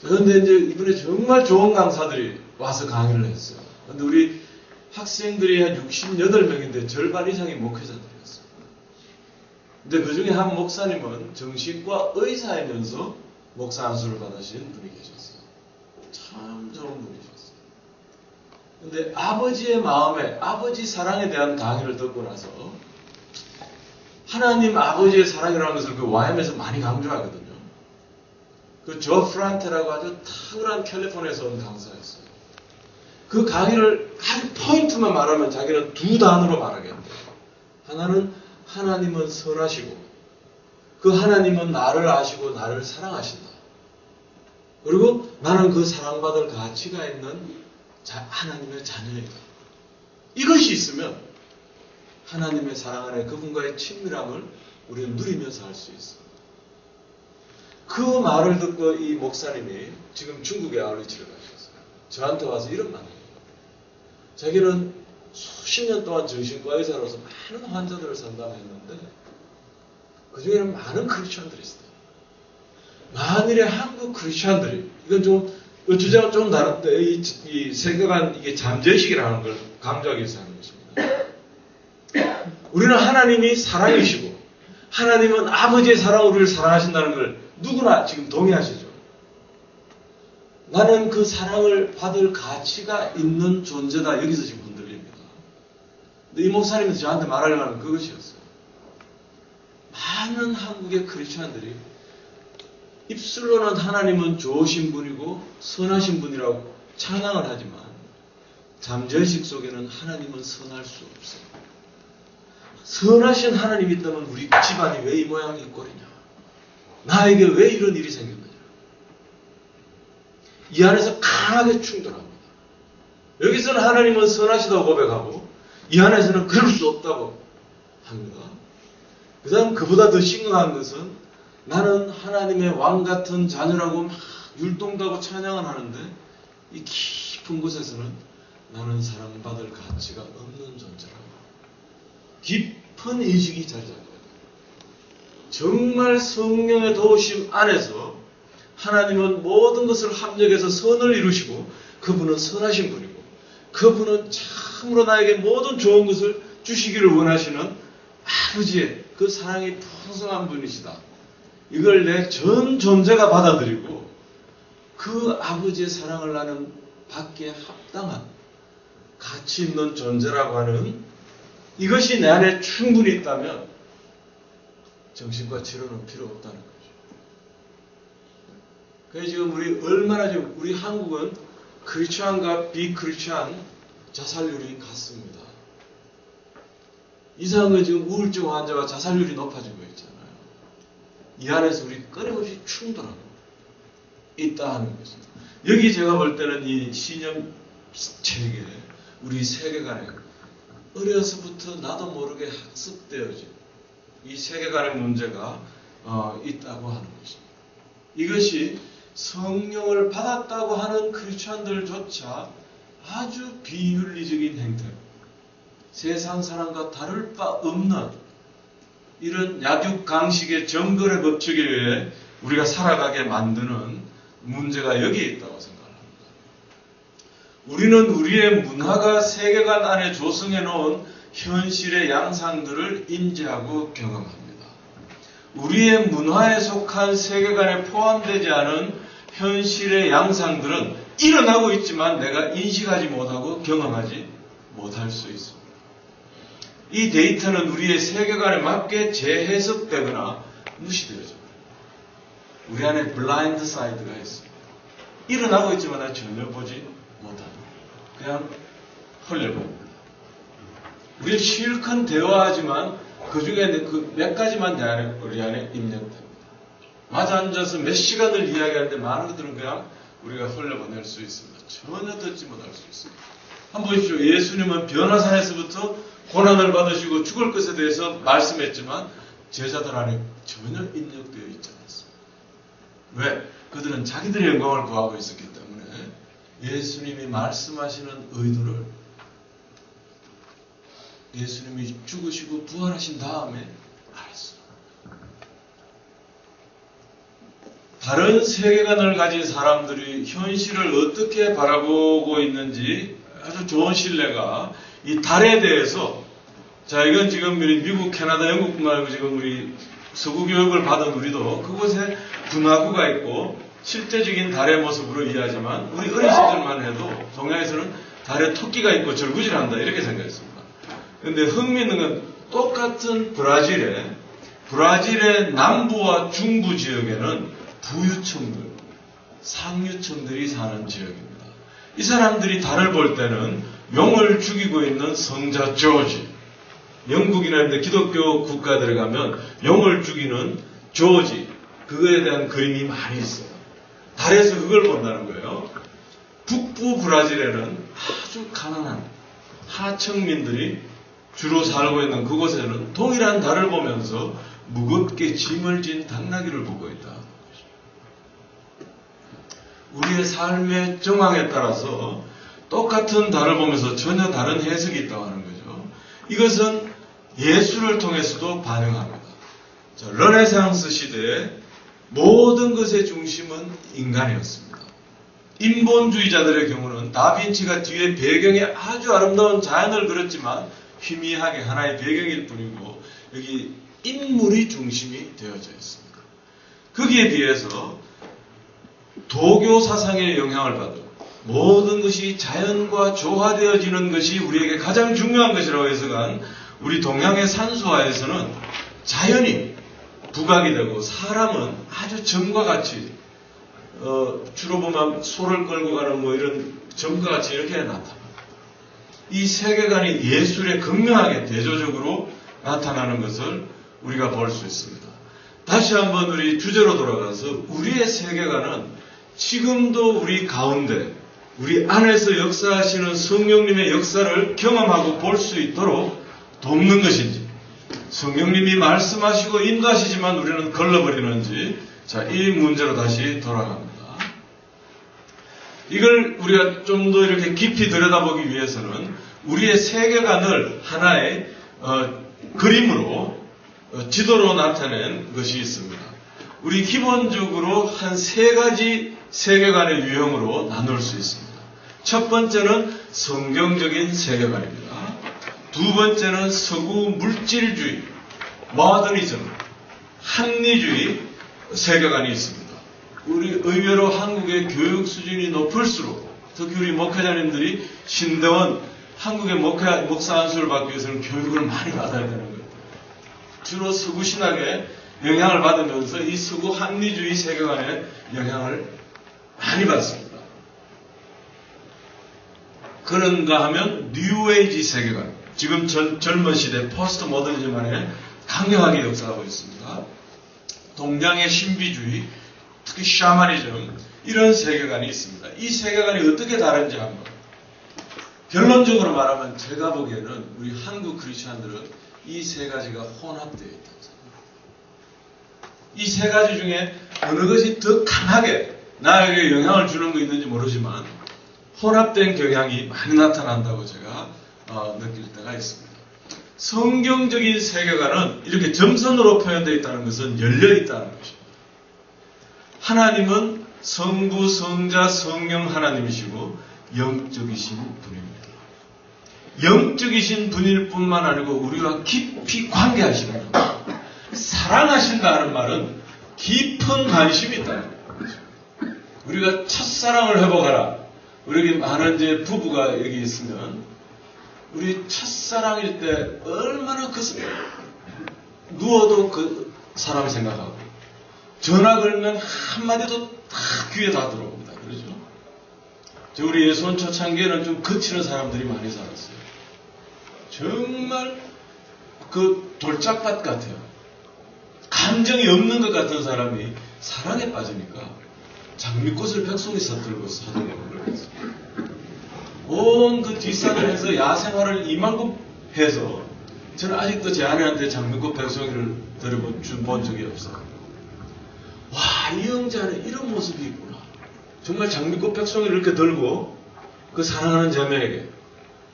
[SPEAKER 1] 그런데 이제 이번에 정말 좋은 강사들이 와서 강의를 했어요. 그런데 우리 학생들이 한 68명인데 절반 이상이 목회자들이었어요. 근데 그 중에 한 목사님은 정신과 의사이면서 목사 안수를 받으신 분이 계셨어요. 참 좋은 분이셨어요. 근데 아버지의 마음에, 아버지 사랑에 대한 강의를 듣고 나서 하나님 아버지의 사랑이라는 것을 그 YM에서 많이 강조하거든요. 그 조 프란테라고 아주 탁월한 캘리포니아에서 온 강사였어요. 그 강의를 아주 포인트만 말하면 자기는 두 단어로 말하겠대요. 하나는 하나님은 선하시고 그 하나님은 나를 아시고 나를 사랑하신다. 그리고 나는 그 사랑받을 가치가 있는 하나님의 자녀이다. 이것이 있으면 하나님의 사랑 안에 그분과의 친밀함을 우리는 누리면서 할 수 있어. 그 말을 듣고 이 목사님이 지금 중국에 아울리치를 가셨어요. 저한테 와서 이런 말을 해요. 자기는 수십 년 동안 정신과 의사로서 많은 환자들을 상담했는데 그 중에는 많은 크리스천들이 있어요. 만일에 한국 크리스천들이 이건 좀 주제가 좀 다른데 이 세계관 이게 잠재의식이라는 걸 강조하기 위해서 하는 것입니다. 우리는 하나님이 사랑이시고 하나님은 아버지의 사랑으로 우리를 사랑하신다는 걸 누구나 지금 동의하시죠. 나는 그 사랑을 받을 가치가 있는 존재다. 여기서 지금 흔들립니다. 근데 이 목사님이 저한테 말하려고 하는 그것이었어요. 많은 한국의 크리스천들이 입술로는 하나님은 좋으신 분이고 선하신 분이라고 찬양을 하지만 잠재의식 속에는 하나님은 선할 수 없어요. 선하신 하나님이 있다면 우리 집안이 왜 이 모양이 이 꼴이냐? 나에게 왜 이런 일이 생겼느냐? 이 안에서 강하게 충돌합니다. 여기서는 하나님은 선하시다고 고백하고 이 안에서는 그럴 수 없다고 합니다. 그 다음 그보다 더 심각한 것은 나는 하나님의 왕 같은 자녀라고 막 율동하고 찬양을 하는데 이 깊은 곳에서는 나는 사랑받을 가치가 없는 존재라고 깊은 인식이 자리 잡거든요. 정말 성령의 도우심 안에서 하나님은 모든 것을 합력해서 선을 이루시고 그분은 선하신 분이고 그분은 참으로 나에게 모든 좋은 것을 주시기를 원하시는 아버지의 그 사랑이 풍성한 분이시다. 이걸 내 전 존재가 받아들이고 그 아버지의 사랑을 나는 받기에 합당한 가치 있는 존재라고 하는 이것이 내 안에 충분히 있다면 정신과 치료는 필요 없다는 거죠. 그래서 지금 우리 얼마나 지금 우리 한국은 크리스찬과 비크리스찬 자살률이 같습니다. 이상한 건 지금 우울증 환자가 자살률이 높아지고 있잖아요. 이 안에서 우리 끊임없이 충돌하고 있다 하는 것입니다. 여기 제가 볼 때는 이 신념 체계, 우리 세계관에 어려서부터 나도 모르게 학습되어진 이 세계관의 문제가 있다고 하는 것입니다. 이것이 성령을 받았다고 하는 크리스천들조차 아주 비윤리적인 행태, 세상 사람과 다를 바 없는 이런 약육강식의 정글의 법칙에 의해 우리가 살아가게 만드는 문제가 여기에 있다고 생각합니다. 우리는 우리의 문화가 세계관 안에 조성해 놓은 현실의 양상들을 인지하고 경험합니다. 우리의 문화에 속한 세계관에 포함되지 않은 현실의 양상들은 일어나고 있지만 내가 인식하지 못하고 경험하지 못할 수 있습니다. 이 데이터는 우리의 세계관에 맞게 재해석되거나 무시되어집니다. 우리 안에 블라인드 사이드가 있습니다. 일어나고 있지만 나 전혀 보지 못합니다. 그냥 흘려봅니다. 우리 실컷 대화하지만 그 중에 그 몇 가지만 우리 안에 입력됩니다. 마주 앉아서 몇 시간을 이야기하는데 많은 것들은 그냥 우리가 흘려보낼 수 있습니다. 전혀 듣지 못할 수 있습니다. 한번 보십시오. 예수님은 변화산에서부터 고난을 받으시고 죽을 것에 대해서 말씀했지만 제자들 안에 전혀 입력되어 있지 않았습니다. 왜? 그들은 자기들의 영광을 구하고 있었기 때문에 예수님이 말씀하시는 의도를 예수님이 죽으시고 부활하신 다음에 알았어요. 다른 세계관을 가진 사람들이 현실을 어떻게 바라보고 있는지 아주 좋은 신뢰가 이 달에 대해서, 자, 이건 지금 우리 미국, 캐나다, 영국뿐만 아니고 지금 우리 서구 교육을 받은 우리도 그곳에 분화구가 있고 실제적인 달의 모습으로 이해하지만 우리 어린 시절만 해도 동양에서는 달에 토끼가 있고 절구질한다 이렇게 생각했습니다. 그런데 흥미있는 건 똑같은 브라질의 남부와 중부 지역에는 부유층들, 상류층들이 사는 지역입니다. 이 사람들이 달을 볼 때는 용을 죽이고 있는 성자 조지, 영국이나 이런 기독교 국가들에 가면 용을 죽이는 조지, 그거에 대한 그림이 많이 있어요. 달에서 그걸 본다는 거예요. 북부 브라질에는 아주 가난한 하층민들이 주로 살고 있는 그곳에는 동일한 달을 보면서 무겁게 짐을 진 당나귀를 보고 있다. 우리의 삶의 정황에 따라서 똑같은 달을 보면서 전혀 다른 해석이 있다고 하는 거죠. 이것은 예수를 통해서도 반영합니다. 자, 르네상스 시대에 모든 것의 중심은 인간이었습니다. 인본주의자들의 경우는 다빈치가 뒤에 배경에 아주 아름다운 자연을 그렸지만 희미하게 하나의 배경일 뿐이고 여기 인물이 중심이 되어져 있습니다. 거기에 비해서 도교 사상의 영향을 받은 모든 것이 자연과 조화되어지는 것이 우리에게 가장 중요한 것이라고 해석한 우리 동양의 산수화에서는 자연이 부각이 되고 사람은 아주 점과 같이 주로 보면 소를 끌고 가는 뭐 이런 점과 같이 이렇게 나타납니다. 이 세계관이 예술에 극명하게 대조적으로 나타나는 것을 우리가 볼 수 있습니다. 다시 한번 우리 주제로 돌아가서 우리의 세계관은 지금도 우리 가운데 우리 안에서 역사하시는 성령님의 역사를 경험하고 볼 수 있도록 돕는 것인지, 성령님이 말씀하시고 인도하시지만 우리는 걸러버리는지, 자, 이 문제로 다시 돌아갑니다. 이걸 우리가 좀 더 이렇게 깊이 들여다보기 위해서는 우리의 세계관을 하나의 그림으로 지도로 나타낸 것이 있습니다. 우리 기본적으로 한 세 가지 세계관의 유형으로 나눌 수 있습니다. 첫 번째는 성경적인 세계관입니다. 두 번째는 서구 물질주의, 모더니즘, 합리주의 세계관이 있습니다. 우리 의외로 한국의 교육 수준이 높을수록 특히 우리 목회자님들이 신대원 한국의 목사 안수를 받기 위해서는 교육을 많이 받아야 되는 거예요. 주로 서구 신학에 영향을 받으면서 이 서구 합리주의 세계관에 영향을 많이 받습니다. 그런가 하면 뉴에이지 세계관, 지금 젊은 시대 포스트 모더니즘 안에 강력하게 역사하고 있습니다. 동양의 신비주의, 특히 샤머니즘, 이런 세계관이 있습니다. 이 세계관이 어떻게 다른지 한번 결론적으로 말하면 제가 보기에는 우리 한국 크리스천들은 이 세 가지가 혼합되어 있다. 이 세 가지 중에 어느 것이 더 강하게 나에게 영향을 주는 거 있는지 모르지만 혼합된 경향이 많이 나타난다고 제가 느낄 때가 있습니다. 성경적인 세계관은 이렇게 점선으로 표현되어 있다는 것은 열려 있다는 것입니다. 하나님은 성부, 성자, 성령 하나님이시고 영적이신 분입니다. 영적이신 분일 뿐만 아니고 우리와 깊이 관계하시는 분. 사랑하신다는 말은 깊은 관심이 있다는 거죠. 우리가 첫사랑을 회복하라. 우리 많은 이제 부부가 여기 있으면 우리 첫사랑일 때 얼마나 누워도 그 사람 생각하고 전화 걸면 한마디도 다 귀에 다 들어옵니다. 그렇죠? 우리 예수원 초창기에는 좀 거치는 사람들이 많이 살았어요. 정말 그 돌짝밭 같아요. 감정이 없는 것 같은 사람이 사랑에 빠지니까 장미꽃을 백송이 서들고 사도행을 했어요. 온 그 뒷산을 해서 야생화를 이만큼 해서 저는 아직도 제 아내한테 장미꽃 백송이를 본 적이 없어요. 와, 이 형제는 이런 모습이 있구나. 정말 장미꽃 백송이를 이렇게 들고 그 사랑하는 자매에게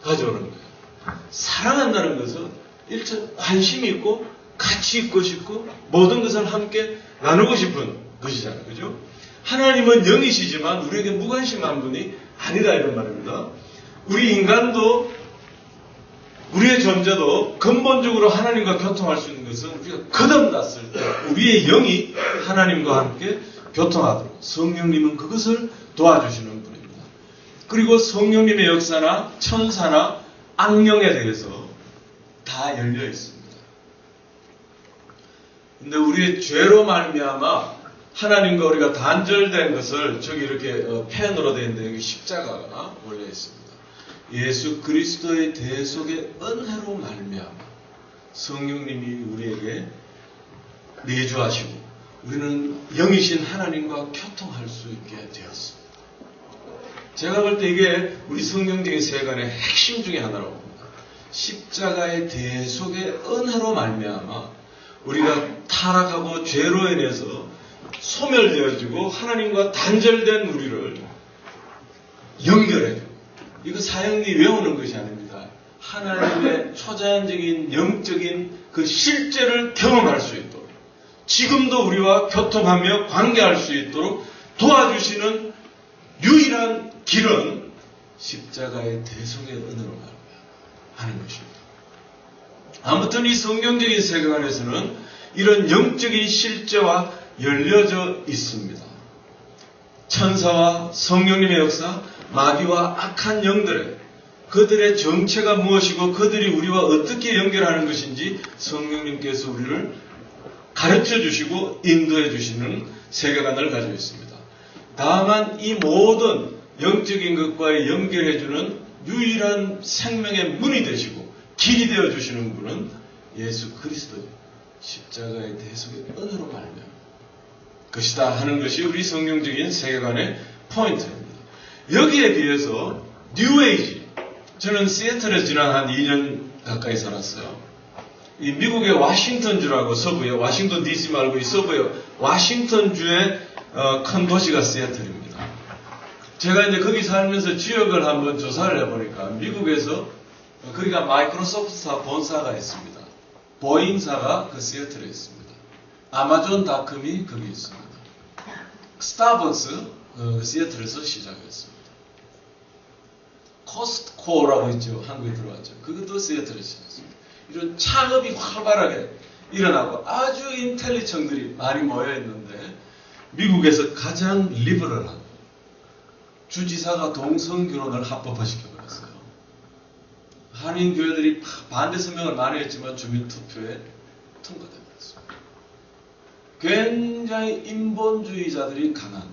[SPEAKER 1] 가져오는 거예요. 사랑한다는 것은 일단 관심이 있고 같이 있고 싶고 모든 것을 함께 나누고 싶은 것이잖아요. 그죠? 하나님은 영이시지만 우리에게 무관심한 분이 아니다 이런 말입니다. 우리 인간도 우리의 존재도 근본적으로 하나님과 교통할 수 있는 것은 우리가 거듭났을 때 우리의 영이 하나님과 함께 교통하도록 성령님은 그것을 도와주시는 분입니다. 그리고 성령님의 역사나 천사나 악령에 대해서 다 열려 있습니다. 근데 우리의 죄로 말미암아 하나님과 우리가 단절된 것을 저기 이렇게 펜으로 되어 있는데 여기 십자가가 올려 있습니다. 예수 그리스도의 대속의 은혜로 말미암아 성령님이 우리에게 내주하시고 우리는 영이신 하나님과 교통할 수 있게 되었습니다. 제가 볼 때 이게 우리 성경적인 세간의 핵심 중에 하나라고 봅니다. 십자가의 대속의 은혜로 말미암아 우리가 타락하고 죄로 인해서 소멸되어지고 하나님과 단절된 우리를 연결해요. 이거 사형리 외우는 것이 아닙니다. 하나님의 초자연적인 영적인 그 실제를 경험할 수 있도록 지금도 우리와 교통하며 관계할 수 있도록 도와주시는 유일한 길은 십자가의 대속의 은혜로 하는 것입니다. 아무튼 이 성경적인 세계관에서는 이런 영적인 실제와 열려져 있습니다. 천사와 성령님의 역사, 마귀와 악한 영들의 그들의 정체가 무엇이고 그들이 우리와 어떻게 연결하는 것인지 성령님께서 우리를 가르쳐 주시고 인도해 주시는 세계관을 가지고 있습니다. 다만 이 모든 영적인 것과의 연결해 주는 유일한 생명의 문이 되시고 길이 되어 주시는 분은 예수 그리스도의 십자가의 대속의 은혜로 말미암아 것이다 하는 것이 우리 성경적인 세계관의 포인트입니다. 여기에 비해서 뉴에이지, 저는 시애틀에서 지난 한 2년 가까이 살았어요. 이 미국의 워싱턴주라고 서부에, 워싱턴 DC 말고 이 서부에 워싱턴주의 큰 도시가 시애틀입니다. 제가 이제 거기 살면서 지역을 한번 조사를 해보니까 미국에서 거기가 마이크로소프트사 본사가 있습니다. 보잉사가 그 시애틀에 있습니다. 아마존닷컴이 거기 있습니다. 스타벅스 그 시애틀에서 시작했습니다. 코스트코라고 있죠. 한국에 들어왔죠. 그것도 시애틀에서 시작했습니다. 이런 창업이 활발하게 일어나고 아주 인텔리청들이 많이 모여 있는데 미국에서 가장 리버럴한 주지사가 동성결혼을 합법화시켜버렸어요. 한인교회들이 반대 성명을 많이 했지만 주민투표에 통과되어버렸습니다. 굉장히 인본주의자들이 강한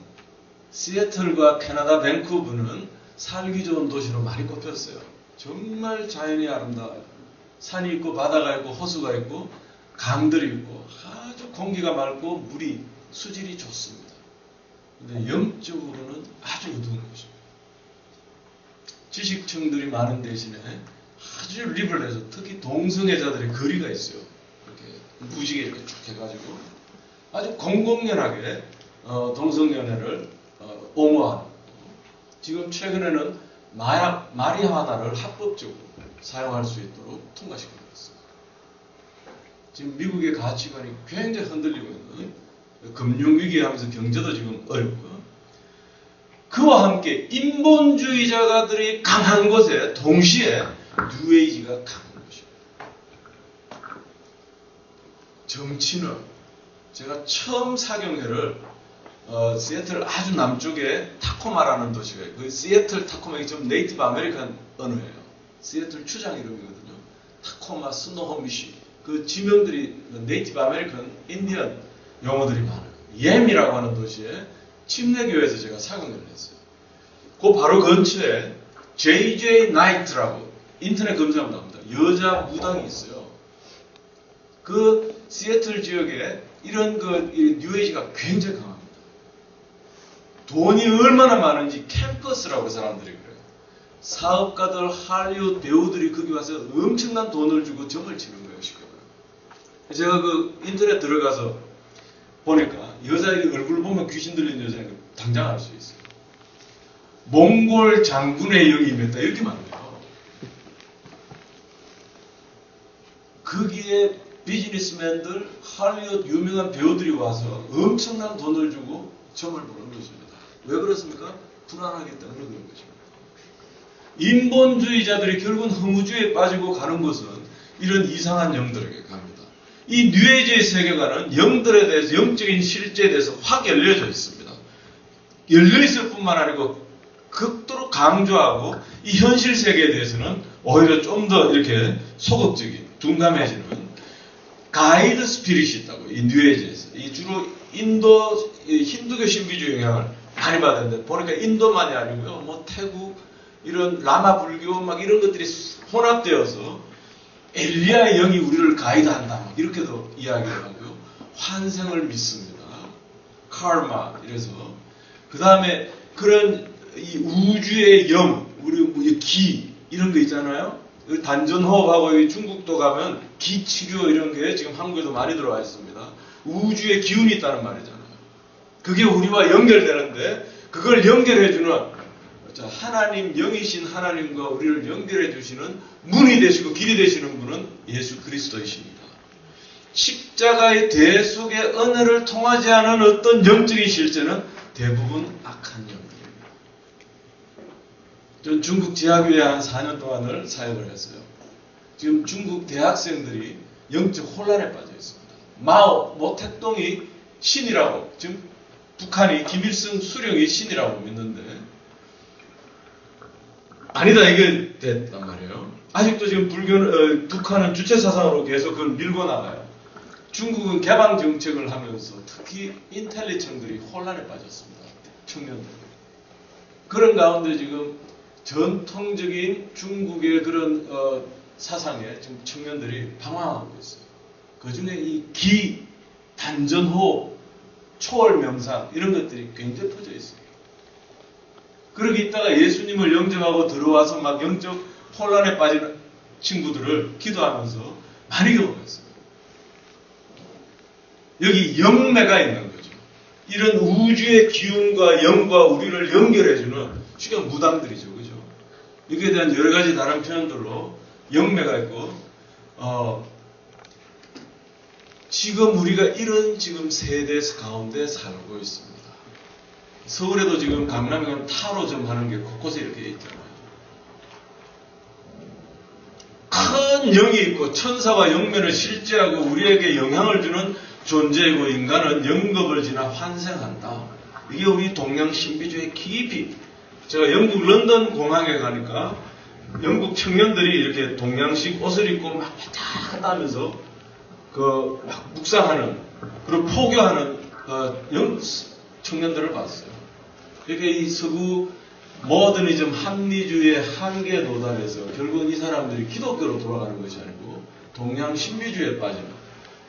[SPEAKER 1] 시애틀과 캐나다 밴쿠버는 살기 좋은 도시로 많이 꼽혔어요. 정말 자연이 아름다워요. 산이 있고 바다가 있고 호수가 있고 강들이 있고 아주 공기가 맑고 물이 수질이 좋습니다. 근데 영적으로는 아주 어두운 곳입니다. 지식층들이 많은 대신에 아주 리버럴해서 특히 동성애자들의 거리가 있어요. 이렇게 무지개 이렇게 쭉 해가지고 아주 공공연하게 동성연애를 옹호하는. 지금 최근에는 마리화나를 합법적으로 사용할 수 있도록 통과시켜버렸습니다. 지금 미국의 가치관이 굉장히 흔들리고 있는 금융위기 하면서 경제도 지금 어렵고 그와 함께 인본주의자들이 강한 곳에 동시에 뉴에이지가 강한 것입니다. 정치는 제가 처음 사경회를 시애틀 아주 남쪽에 타코마라는 도시가 있고 그 시애틀 타코마가 좀 네이티브 아메리칸 언어예요. 시애틀 추장 이름이거든요. 타코마, 스노호미시 그 지명들이 네이티브 아메리칸 인디언 용어들이 많아요. 예미라고 하는 도시에 침례교회에서 제가 사경회를 했어요. 그 바로 근처에 JJ 나이트라고 인터넷 검색하면 나옵니다. 여자 무당이 있어요. 그 시애틀 지역에 이런 이 뉴에이지가 굉장히 강합니다. 돈이 얼마나 많은지 캠퍼스라고 사람들이 그래요. 사업가들, 할리우드 배우들이 거기 와서 엄청난 돈을 주고 점을 치는 거예요, 쉽게 말하면. 제가 인터넷 들어가서 보니까 여자의 얼굴 보면 귀신 들린 여자는 당장 알 수 있어요. 몽골 장군의 영이 몇 다 이렇게 많아요. 거기에 비즈니스맨들, 할리우드 유명한 배우들이 와서 엄청난 돈을 주고 점을 보는 것입니다. 왜 그렇습니까? 불안하기 때문에 그런 것입니다. 인본주의자들이 결국은 허무주의에 빠지고 가는 것은 이런 이상한 영들에게 갑니다. 이 뉴에이지의 세계관은 영들에 대해서, 영적인 실제에 대해서 확 열려져 있습니다. 열려있을 뿐만 아니고 극도로 강조하고 이 현실 세계에 대해서는 오히려 좀 더 이렇게 소극적인, 둔감해지는 가이드 스피릿이 있다고, 이 뉴에이지에서. 이 주로 힌두교 신비주의 영향을 많이 받았는데, 보니까 인도만이 아니고요, 뭐 태국, 이런 라마 불교 막 이런 것들이 혼합되어서 엘리야의 영이 우리를 가이드한다, 막 이렇게도 이야기를 하고요. 환생을 믿습니다. 카르마, 이래서. 그 다음에 그런 이 우주의 영, 우리 기, 이런 거 있잖아요. 단전호흡하고 중국도 가면 기치료 이런 게 지금 한국에도 많이 들어와 있습니다. 우주의 기운이 있다는 말이잖아요. 그게 우리와 연결되는데 그걸 연결해주는 하나님, 영이신 하나님과 우리를 연결해 주시는 문이 되시고 길이 되시는 분은 예수 그리스도이십니다. 십자가의 대속의 은혜를 통하지 않은 어떤 영적인 실제는 대부분 악한 영들입니다. 전 중국 지하교회 한 4년 동안을 사역을 했어요. 지금 중국 대학생들이 영적 혼란에 빠져 있습니다. 모택동이 신이라고, 지금 북한이 김일성 수령이 신이라고 믿는데 아니다 이게 됐단 말이에요. 아직도 지금 북한은 주체사상으로 계속 그걸 밀고 나가요. 중국은 개방 정책을 하면서 특히 인텔리청들이 혼란에 빠졌습니다. 청년들. 그런 가운데 지금 전통적인 중국의 그런 사상에 지금 청년들이 방황하고 있어요. 그 중에 이 기, 단전호, 초월명상 이런 것들이 굉장히 퍼져 있어요. 그렇게 있다가 예수님을 영접하고 들어와서 막 영적 혼란에 빠진 친구들을 기도하면서 많이 경험했어요. 여기 영매가 있는 거죠. 이런 우주의 기운과 영과 우리를 연결해주는 쉽게 무당들이죠. 그죠? 여기에 대한 여러 가지 다른 표현들로 영매가 있고, 지금 우리가 이런 지금 세대 가운데 살고 있습니다. 서울에도 지금 강남에 가면 타로점 하는 게 곳곳에 이렇게 있잖아요. 큰 영이 있고 천사와 영매는 실제하고 우리에게 영향을 주는 존재이고 인간은 영겁을 지나 환생한다. 이게 우리 동양 신비주의 깊이. 제가 영국 런던 공항에 가니까 영국 청년들이 이렇게 동양식 옷을 입고 막 왔다 갔다 하면서 막 묵상하는, 그리고 포교하는 청년들을 봤어요. 그러니까 이 서구 모더니즘 합리주의의 한계에 도달해서 결국은 이 사람들이 기독교로 돌아가는 것이 아니고 동양 신비주의에 빠지는,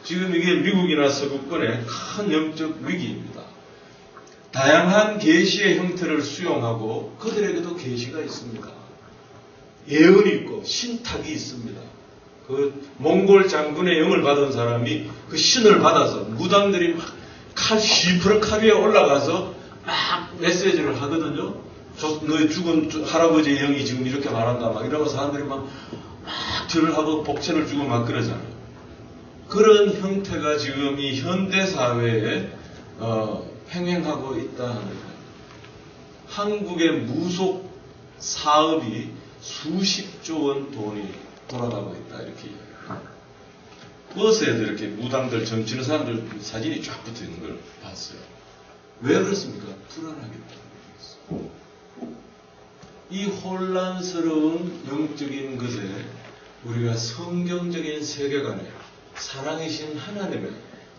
[SPEAKER 1] 지금 이게 미국이나 서구권의 큰 영적 위기입니다. 다양한 계시의 형태를 수용하고 그들에게도 계시가 있습니다. 예언이 있고 신탁이 있습니다. 그 몽골 장군의 영을 받은 사람이 그 신을 받아서 무당들이 막 시퍼런 칼 위에 올라가서 막 메시지를 하거든요. 너의 죽은 할아버지의 영이 지금 이렇게 말한다 막 이러고 사람들이 막 절을 하고 복채를 주고 막 그러잖아요. 그런 형태가 지금 이 현대 사회에 횡행하고 있다 하는 거예요. 한국의 무속 사업이 수십조 원 돈이 돌아가고 있다 이렇게 이야기해요. 버스에도 이렇게 무당들 점치는 사람들 사진이 쫙 붙어 있는 걸 봤어요. 왜 그렇습니까? 불안하기 때문에. 이 혼란스러운 영적인 것에 우리가 성경적인 세계관에 사랑이신 하나님의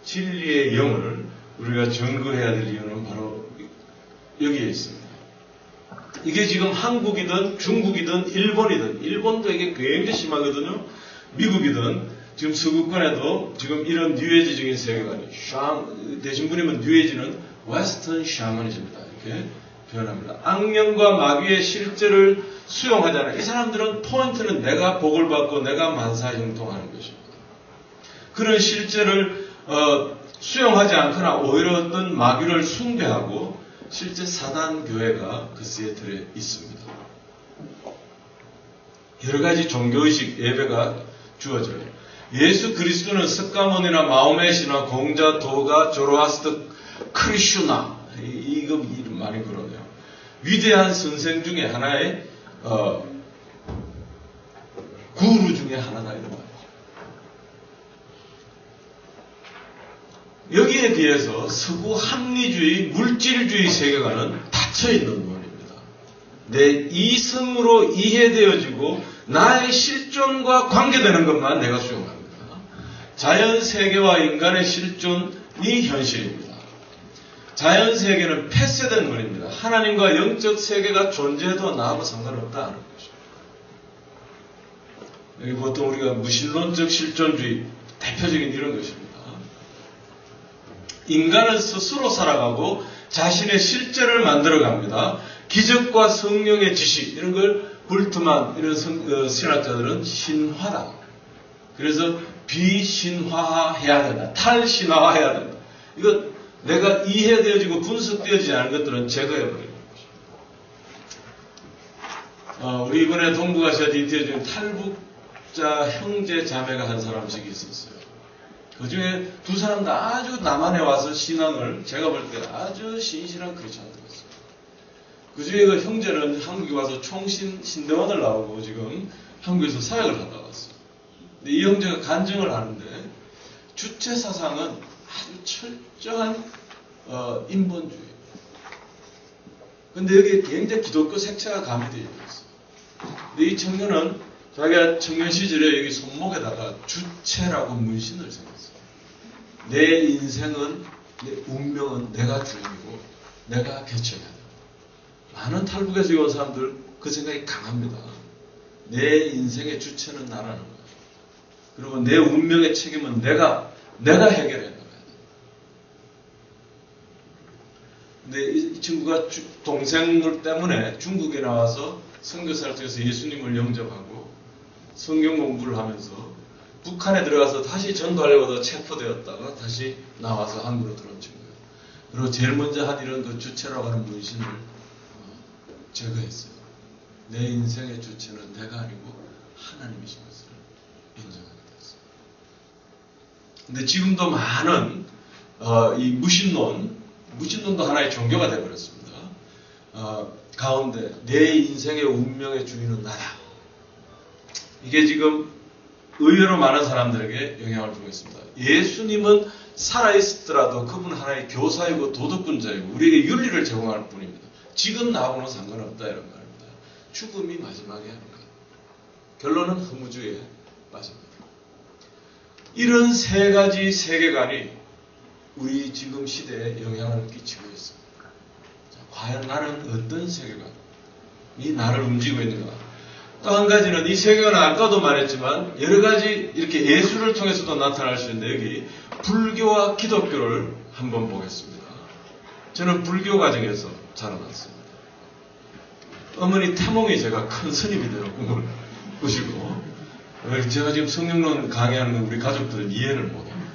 [SPEAKER 1] 진리의 영을 우리가 전거해야 될 이유는 바로 여기에 있습니다. 이게 지금 한국이든 중국이든 일본이든, 일본도 이게 굉장히 심하거든요. 미국이든 지금 서구권에도 지금 이런 뉴에이지적인 세계관이 대신 분이면 뉴에이지는 웨스턴 샤머니즘이다 이렇게 표현합니다. 악령과 마귀의 실제를 수용하지 않아요. 이 사람들은 포인트는 내가 복을 받고 내가 만사형통하는 것입니다. 그런 실제를 수용하지 않거나 오히려 어떤 마귀를 숭배하고 실제 사단 교회가 그 시애틀에 있습니다. 여러 가지 종교의식 예배가 주어져요. 예수 그리스도는 석가모니나 마호메 신화, 공자, 도가, 조로아스터, 크리슈나 이거 이름 많이 그러네요. 위대한 선생 중에 하나의 구루 중에 하나다 이런 말이죠. 여기에 비해서 서구 합리주의, 물질주의 세계관은 닫혀있는 논입니다. 내 이성으로 이해되어지고 나의 실존과 관계되는 것만 내가 수용합니다. 자연세계와 인간의 실존이 현실입니다. 자연세계는 폐쇄된 논입니다. 하나님과 영적 세계가 존재해도 나하고 상관없다는 것입니다. 여기 보통 우리가 무신론적 실존주의 대표적인 이런 것입니다. 인간은 스스로 살아가고 자신의 실제를 만들어갑니다. 기적과 성령의 지식 이런 걸 볼트만 이런 신학자들은 신화다. 그래서 비신화해야 된다. 탈신화해야 된다. 이거 내가 이해되어지고 분석되어지지 않은 것들은 제거해버리는 것입니다. 우리 이번에 동북아시아 DT에 중에 탈북자 형제 자매가 한 사람씩 있었어요. 그 중에 두 사람 다 아주 남한에 와서 신앙을 제가 볼 때 아주 신실한 크리스찬들이었어요. 그 중에 그 형제는 한국에 와서 신대원을 나오고 지금 한국에서 사역을 하다 왔어요. 근데 이 형제가 간증을 하는데 주체 사상은 아주 철저한 인본주의. 근데 여기에 굉장히 기독교 색채가 가미되어 있어요. 근데 이 청년은 자기가 청년 시절에 여기 손목에다가 주체라고 문신을 생겼어요. 내 인생은, 내 운명은 내가 주인이고 내가 개척해야 된다. 많은 탈북에서 온 사람들 그 생각이 강합니다. 내 인생의 주체는 나라는 거예요. 그리고 내 운명의 책임은 내가 해결해 나가야 된다. 근데 이 친구가 동생 때문에 중국에 나와서 선교사를 통해서 예수님을 영접하고 성경 공부를 하면서 북한에 들어가서 다시 전도하려고 체포되었다가 다시 나와서 한국으로 들어온 친구예요. 그리고 제일 먼저 한 일은 그 주체라고 하는 문신을 제거했어요. 내 인생의 주체는 내가 아니고 하나님이신 것을 인정하게 됐어요. 근데 지금도 많은 이 무신론도 하나의 종교가 되어버렸습니다. 가운데 내 인생의 운명의 주인은 나다. 이게 지금 의외로 많은 사람들에게 영향을 주고 있습니다. 예수님은 살아있더라도 그분은 하나의 교사이고 도덕군자이고 우리에게 윤리를 제공할 뿐입니다. 지금 나하고는 상관없다 이런 말입니다. 죽음이 마지막에 하는 것. 결론은 허무주의에 빠집니다. 이런 세 가지 세계관이 우리 지금 시대에 영향을 끼치고 있습니다. 자, 과연 나는 어떤 세계관이 나를 움직이고 있는가? 또 한 가지는 이 세계관은 아까도 말했지만 여러 가지 이렇게 예술을 통해서도 나타날 수 있는데 여기 불교와 기독교를 한번 보겠습니다. 저는 불교 가정에서 자라났습니다. 어머니 태몽이 제가 큰 스님이 되어 꿈을 꾸시고 제가 지금 성령론 강의하는 건 우리 가족들은 이해를 못합니다.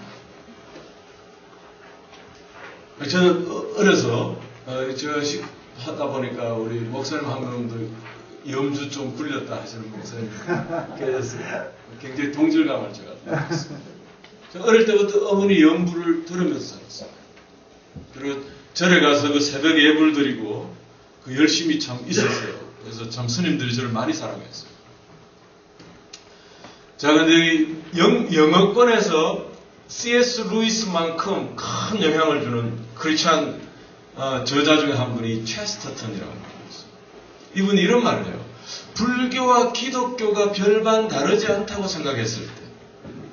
[SPEAKER 1] 저는 어려서 제가 하다 보니까 우리 목사님 한 분도 염주 좀 굴렸다 하시는 목사님 계셨어요. 굉장히 동질감을 제가 느꼈습니다. 어릴 때부터 어머니 연부를 들으면서 살았어요. 그리고 절에 가서 그 새벽에 예불 드리고 그 열심히 참 있었어요. 그래서 참 스님들이 저를 많이 사랑했어요. 자, 근데 영어권에서 C.S. 루이스만큼 큰 영향을 주는 크리스찬 저자 중에 한 분이 체스터턴이라고 합니다. 이분이 이런 말을 해요. 불교와 기독교가 별반 다르지 않다고 생각했을 때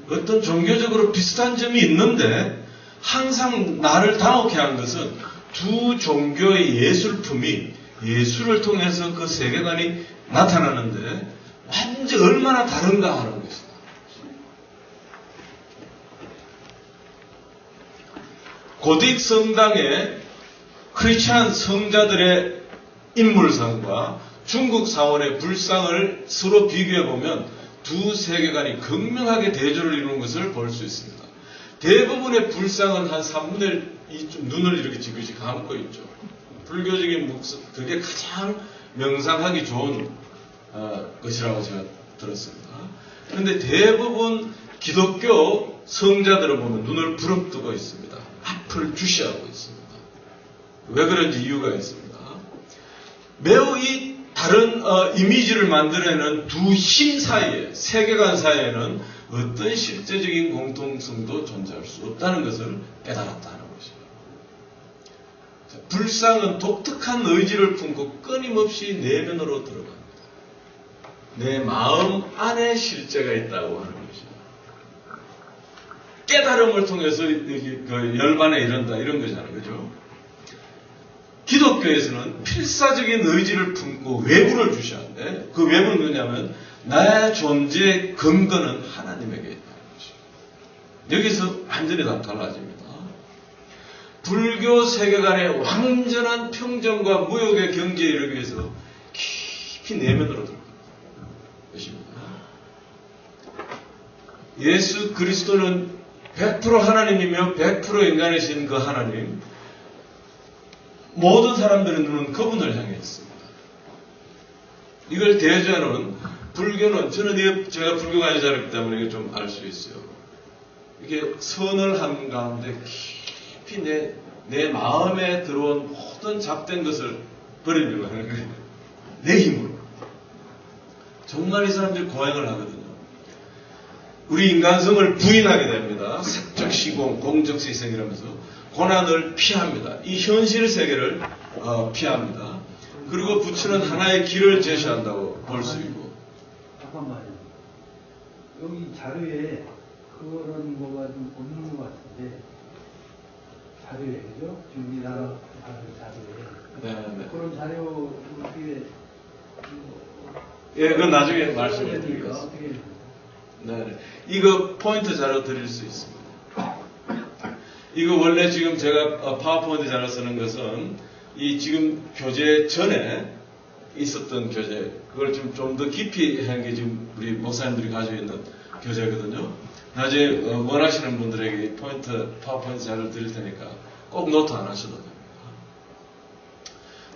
[SPEAKER 1] 어떤 종교적으로 비슷한 점이 있는데 항상 나를 당혹해 한 것은 두 종교의 예술품이 예술을 통해서 그 세계관이 나타나는데 완전 얼마나 다른가 하는 것이다. 고딕 성당의 크리스찬 성자들의 인물상과 중국 사원의 불상을 서로 비교해보면 두 세계관이 극명하게 대조를 이루는 것을 볼 수 있습니다. 대부분의 불상은 한 3분의 2쯤 눈을 이렇게 지그시 감고 있죠. 불교적인 목적, 그게 가장 명상하기 좋은 것이라고 제가 들었습니다. 그런데 대부분 기독교 성자들을 보면 눈을 부릅뜨고 있습니다. 앞을 주시하고 있습니다. 왜 그런지 이유가 있습니다. 매우 이 다른 이미지를 만들어내는 두 힘 사이에, 세계관 사이에는 어떤 실제적인 공통성도 존재할 수 없다는 것을 깨달았다는 것입니다. 불상은 독특한 의지를 품고 끊임없이 내면으로 들어갑니다. 내 마음 안에 실제가 있다고 하는 것입니다. 깨달음을 통해서 그 열반에 이른다 이런 거잖아요. 그죠? 기독교에서는 필사적인 의지를 품고 외부를 주시는데 그 외부는 뭐냐면 나의 존재의 근거는 하나님에게 있다는 것입니다. 여기서 완전히 다 달라집니다. 불교 세계관의 완전한 평정과 무역의 경지에 이르기 위해서 깊이 내면으로 들어갑니다. 것입니다. 예수 그리스도는 100% 하나님이며 100% 인간이신 그 하나님, 모든 사람들의 눈은 그분을 향해 있습니다. 이걸 대조하는 불교는, 저는 제가 불교가 아닌 사람이기 때문에 이게 좀 알 수 있어요. 이게 선을 한 가운데 깊이 내 마음에 들어온 모든 잡된 것을 버리려고 하는 거예요. 내 힘으로. 정말 이 사람들이 고행을 하거든요. 우리 인간성을 부인하게 됩니다. 사적 시공, 공적 희생이라면서 고난을 피합니다. 이 현실 세계를 피합니다. 그리고 부처는 하나의 길을 제시한다고 볼 수 있고.
[SPEAKER 2] 잠깐만요. 여기 자료에 그런 거가 좀 없는 것 같은데, 자료에, 그죠? 준비나 자료에.
[SPEAKER 1] 네.
[SPEAKER 2] 그런 자료 어떻게
[SPEAKER 1] 예, 그건 나중에 말씀을 드리겠습니다. 네, 이거 포인트 자료 드릴 수 있습니다. 이거 원래 지금 제가 파워포인트 자료 쓰는 것은 이 지금 교재 전에 있었던 교재, 그걸 좀 더 깊이 한 게 지금 우리 목사님들이 가지고 있는 교재거든요. 나중에 원하시는 분들에게 파워포인트 자료를 드릴 테니까 꼭 노트 안 하셔도 됩니다.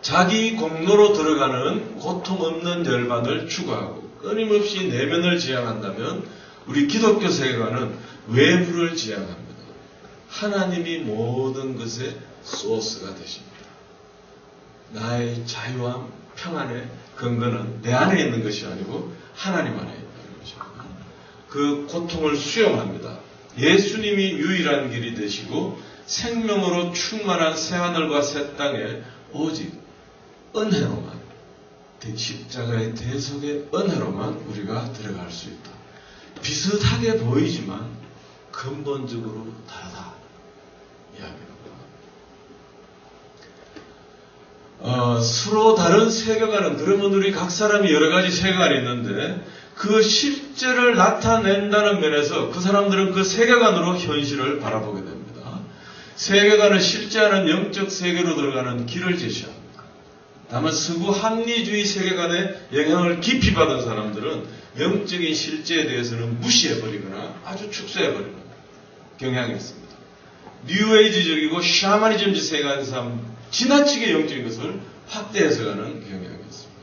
[SPEAKER 1] 자기 공로로 들어가는 고통 없는 열반을 추구하고 끊임없이 내면을 지향한다면 우리 기독교 세계관은 외부를 지향합니다. 하나님이 모든 것의 소스가 되십니다. 나의 자유와 평안의 근거는 내 안에 있는 것이 아니고 하나님 안에 있다는 것입니다. 그 고통을 수용합니다. 예수님이 유일한 길이 되시고 생명으로 충만한 새하늘과 새 땅에 오직 은혜로만, 십자가의 대속의 은혜로만 우리가 들어갈 수 있다. 비슷하게 보이지만 근본적으로 다르다 이야기합니다. 서로 다른 세계관은, 그러면 우리 각 사람이 여러 가지 세계관이 있는데 그 실제를 나타낸다는 면에서 그 사람들은 그 세계관으로 현실을 바라보게 됩니다. 세계관은 실제하는 영적 세계로 들어가는 길을 제시합니다. 다만 서구 합리주의 세계관에 영향을 깊이 받은 사람들은 영적인 실제에 대해서는 무시해버리거나 아주 축소해버리는 경향이 있습니다. 뉴에이지적이고 샤머니즘지 세계관 사람, 지나치게 영적인 것을 확대 해석하는 경향이 있습니다.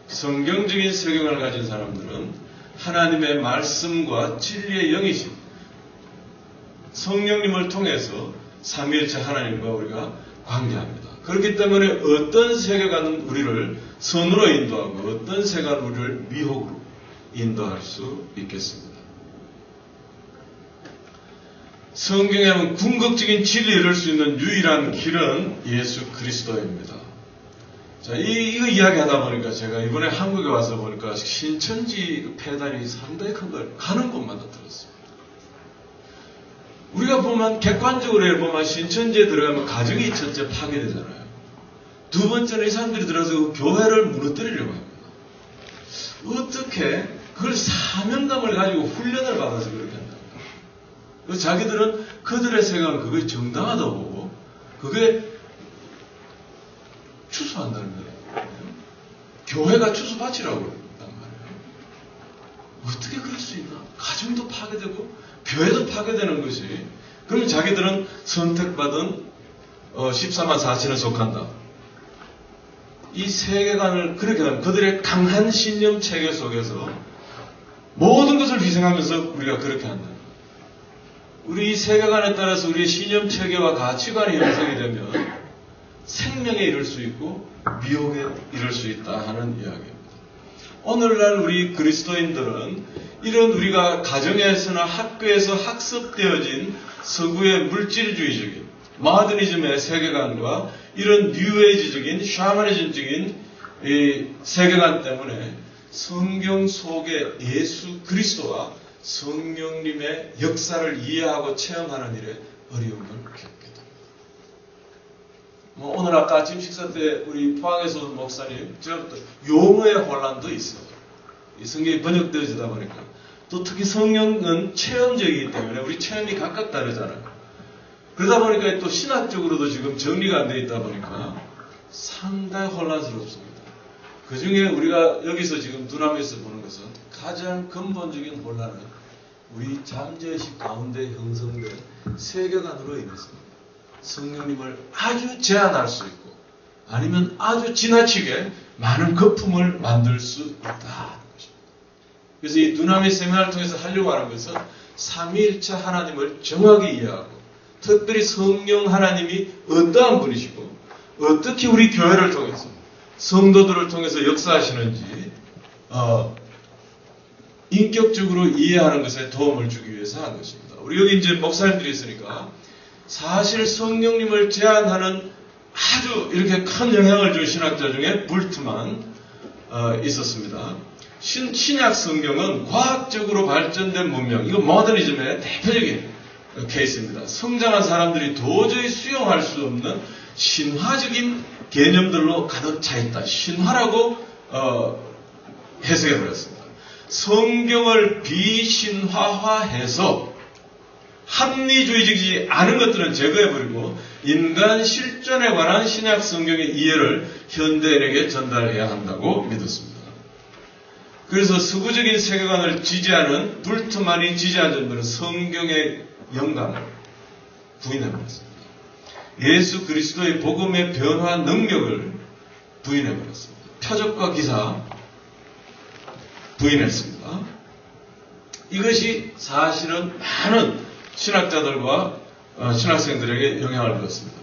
[SPEAKER 1] 성경적인 세계관을 가진 사람들은 하나님의 말씀과 진리의 영이신 성령님을 통해서 삼위일체 하나님과 우리가 관계합니다. 그렇기 때문에 어떤 세계관은 우리를 선으로 인도하고 어떤 세계관은 우리를 미혹으로 인도할 수 있겠습니다. 성경에 하면 궁극적인 진리에 이를 수 있는 유일한 길은 예수 그리스도입니다. 자, 이거 이야기하다 보니까 제가 이번에 한국에 와서 보니까 신천지 폐단이 상당히 큰 걸 가는 곳마다 들었습니다. 우리가 보면 객관적으로 보면 신천지에 들어가면 가정이 첫째 파괴되잖아요. 두 번째는 이 사람들이 들어서 그 교회를 무너뜨리려고 합니다. 어떻게 그걸 사명감을 가지고 훈련을 받아서 그렇게 한다. 자기들은 그들의 생각은 그게 정당하다고 그게 추수한다는 거예요. 교회가 추수 바치라고 그랬단 말이에요. 어떻게 그럴 수 있나? 가정도 파괴되고 교회도 파괴되는 것이. 그러면 자기들은 선택받은 14만 4천에 속한다. 이 세계관을 그렇게 하면 그들의 강한 신념 체계 속에서 모든 것을 희생하면서 우리가 그렇게 한다. 우리 이 세계관에 따라서 우리의 신념 체계와 가치관이 형성이 되면 생명에 이를 수 있고 미혹에 이를 수 있다 하는 이야기입니다. 오늘날 우리 그리스도인들은 이런 우리가 가정에서나 학교에서 학습되어진 서구의 물질주의적인 모더니즘의 세계관과 이런 뉴에이지적인 샤머니즘적인 이 세계관 때문에 성경 속의 예수 그리스도와 성령님의 역사를 이해하고 체험하는 일에 어려움을 겪게 됩니다. 오늘 아까 아침 식사 때 우리 포항에서 온 목사님, 저부터 용어의 혼란도 있어요. 이 성경이 번역되어지다 보니까. 또 특히 성령은 체험적이기 때문에 우리 체험이 각각 다르잖아요. 그러다 보니까 또 신학적으로도 지금 정리가 안 되어 있다 보니까 상당히 혼란스럽습니다. 그 중에 우리가 여기서 지금 두나미에서 보는 것은 가장 근본적인 혼란은 우리 잠재의식 가운데 형성된 세계관으로 인해서입니다. 성령님을 아주 제한할 수 있고 아니면 아주 지나치게 많은 거품을 만들 수 있다. 그래서 이 두나미 세미나를 통해서 하려고 하는 것은 삼위일체 하나님을 정확히 이해하고 특별히 성령 하나님이 어떠한 분이시고 어떻게 우리 교회를 통해서 성도들을 통해서 역사하시는지 인격적으로 이해하는 것에 도움을 주기 위해서 한 것입니다. 우리 여기 이제 목사님들이 있으니까 사실 성령님을 제한하는 아주 이렇게 큰 영향을 준 신학자 중에 불트만 있었습니다. 신약 성경은 과학적으로 발전된 문명, 이건 모더니즘의 대표적인 케이스입니다. 성장한 사람들이 도저히 수용할 수 없는 신화적인 개념들로 가득 차 있다. 신화라고 해석해버렸습니다. 성경을 비신화화해서 합리주의적이지 않은 것들은 제거해버리고 인간 실존에 관한 신약 성경의 이해를 현대인에게 전달해야 한다고 믿었습니다. 그래서 서구적인 세계관을 지지하는 불트만이 지지한 점들은 성경의 영감을 부인해버렸습니다. 예수 그리스도의 복음의 변화 능력을 부인해버렸습니다. 표적과 기사 부인했습니다. 이것이 사실은 많은 신학자들과 신학생들에게 영향을 주었습니다.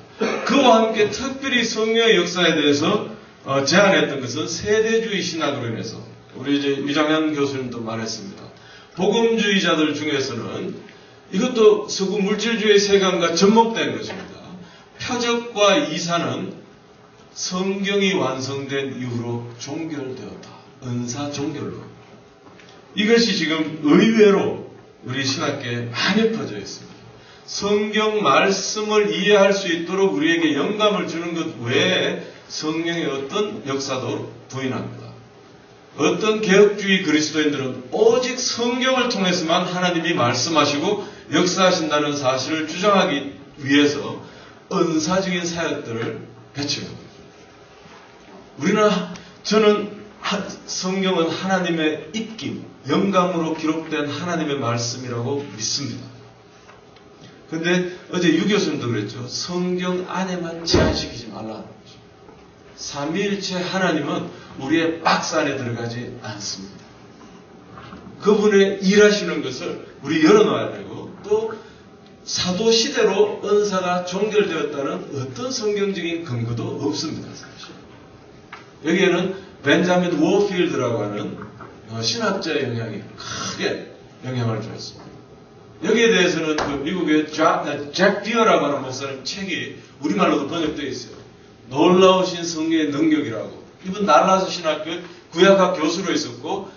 [SPEAKER 1] 그와 함께 특별히 성령의 역사에 대해서 제안했던 것은 세대주의 신학으로 인해서 우리 이제 유장현 교수님도 말했습니다. 복음주의자들 중에서는 이것도 서구 물질주의 세관과 접목된 것입니다. 표적과 이사는 성경이 완성된 이후로 종결되었다. 은사 종결로. 이것이 지금 의외로 우리 신학계에 많이 퍼져 있습니다. 성경 말씀을 이해할 수 있도록 우리에게 영감을 주는 것 외에 성령의 어떤 역사도 부인합니다. 어떤 개혁주의 그리스도인들은 오직 성경을 통해서만 하나님이 말씀하시고 역사하신다는 사실을 주장하기 위해서 은사적인 사역들을 배치합니다. 저는 성경은 하나님의 입김, 영감으로 기록된 하나님의 말씀이라고 믿습니다. 근데 어제 유 교수님도 그랬죠. 성경 안에만 제한시키지 말라는 거죠. 삼위일체 하나님은 우리의 박스 안에 들어가지 않습니다. 그분의 일하시는 것을 우리 열어놔야 되고 또 사도 시대로 은사가 종결되었다는 어떤 성경적인 근거도 없습니다. 사실. 여기에는 벤자민 워필드라고 하는 신학자의 영향이 크게 영향을 주었습니다. 여기에 대해서는 그 미국의 잭 디어라고 하는 목사님 책이 우리말로도 번역되어 있어요. 놀라우신 성령의 능력이라고. 이분 날라스 신학교 구약학 교수로 있었고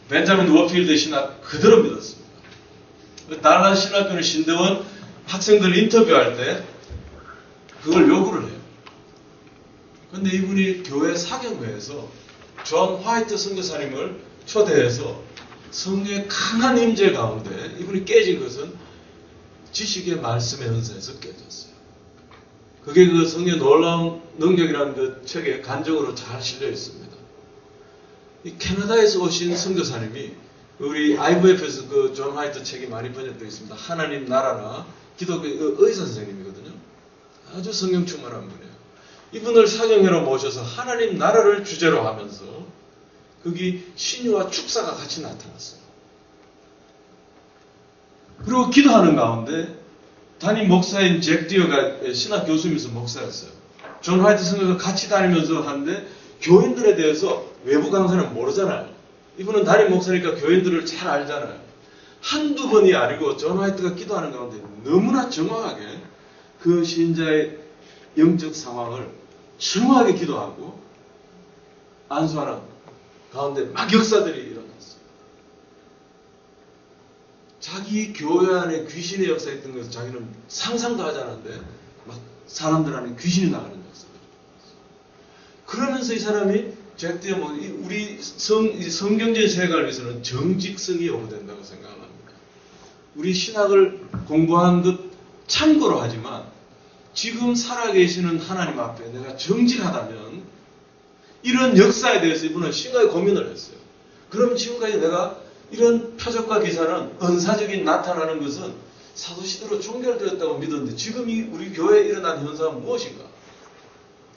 [SPEAKER 1] 벤자민 워필드 신학 그대로 믿었습니다. 날라스 신학교는 신대원 학생들 인터뷰할 때 그걸 요구를 해요. 그런데 이분이 교회 사경회에서 존 화이트 선교사님을 초대해서 성령의 강한 임재 가운데 이분이 깨진 것은 지식의 말씀의 은사에서 깨졌어요. 그게 그 성경의 놀라운 능력이라는 그 책에 간증으로 잘 실려 있습니다. 이 캐나다에서 오신 선교사님이 우리 IVF에서 그 존 화이트 책이 많이 번역되어 있습니다. 하나님 나라나 기독교 의사 선생님이거든요. 아주 성령 충만한 분이에요. 이분을 사경회로 모셔서 하나님 나라를 주제로 하면서 거기 신유와 축사가 같이 나타났어요. 그리고 기도하는 가운데 담임 목사인 잭 디어가 신학 교수이면서 목사였어요. 존 화이트 선교사 같이 다니면서 하는데 교인들에 대해서 외부 강사는 모르잖아요. 이분은 담임 목사니까 교인들을 잘 알잖아요. 한두 번이 아니고 존 화이트가 기도하는 가운데 너무나 정확하게 그 신자의 영적 상황을 정확하게 기도하고 안수하는 가운데 막 역사들이 일어났어요. 자기 교회 안에 귀신의 역사했던 것을 자기는 상상도 하지 않았는데 막 사람들 안에 귀신이 나가는 역사들. 그러면서 이 사람이 잭디어 우리 성경적인 세계를 위해서는 정직성이 요구된다고 생각합니다. 우리 신학을 공부한 것 참고로 하지만 지금 살아계시는 하나님 앞에 내가 정직하다면 이런 역사에 대해서 이분은 심하게 고민을 했어요. 그럼 지금까지 내가 이런 표적과 기사는 은사적인 나타나는 것은 사도시대로 종결되었다고 믿었는데 지금 이 우리 교회에 일어난 현상은 무엇인가?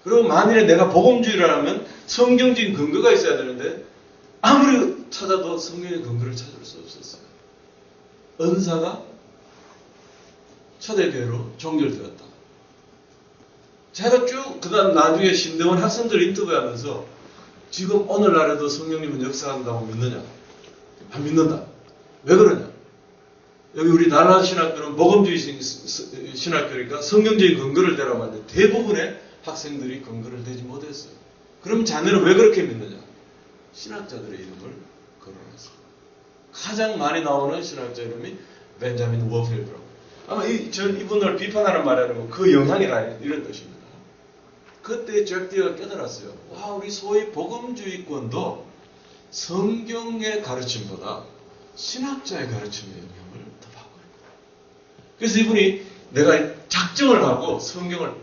[SPEAKER 1] 그리고 만일에 내가 복음주의라면 성경적인 근거가 있어야 되는데 아무리 찾아도 성경의 근거를 찾을 수 없었어요. 은사가 초대교회로 종결되었다. 제가 쭉 그다음 나중에 신대원 학생들 인터뷰하면서 지금 오늘날에도 성령님은 역사한다고 믿느냐? 안 믿는다. 왜 그러냐? 여기 우리 달라스 신학교는 복음주의 신학교니까 성경적인 근거를 대라고 하는데 대부분의 학생들이 근거를 대지 못했어요. 그럼 자네는 왜 그렇게 믿느냐? 신학자들의 이름을 거론했어요. 가장 많이 나오는 신학자 이름이 벤자민 워필드라고. 아마 이분을 비판하는 말이 아니고 그 영향이라 이런 뜻입니다. 그때 잭디어가 깨달았어요. 와, 우리 소위 복음주의권도 성경의 가르침보다 신학자의 가르침의 영향을 더 받고 있다. 그래서 이분이 내가 작정을 하고 성경을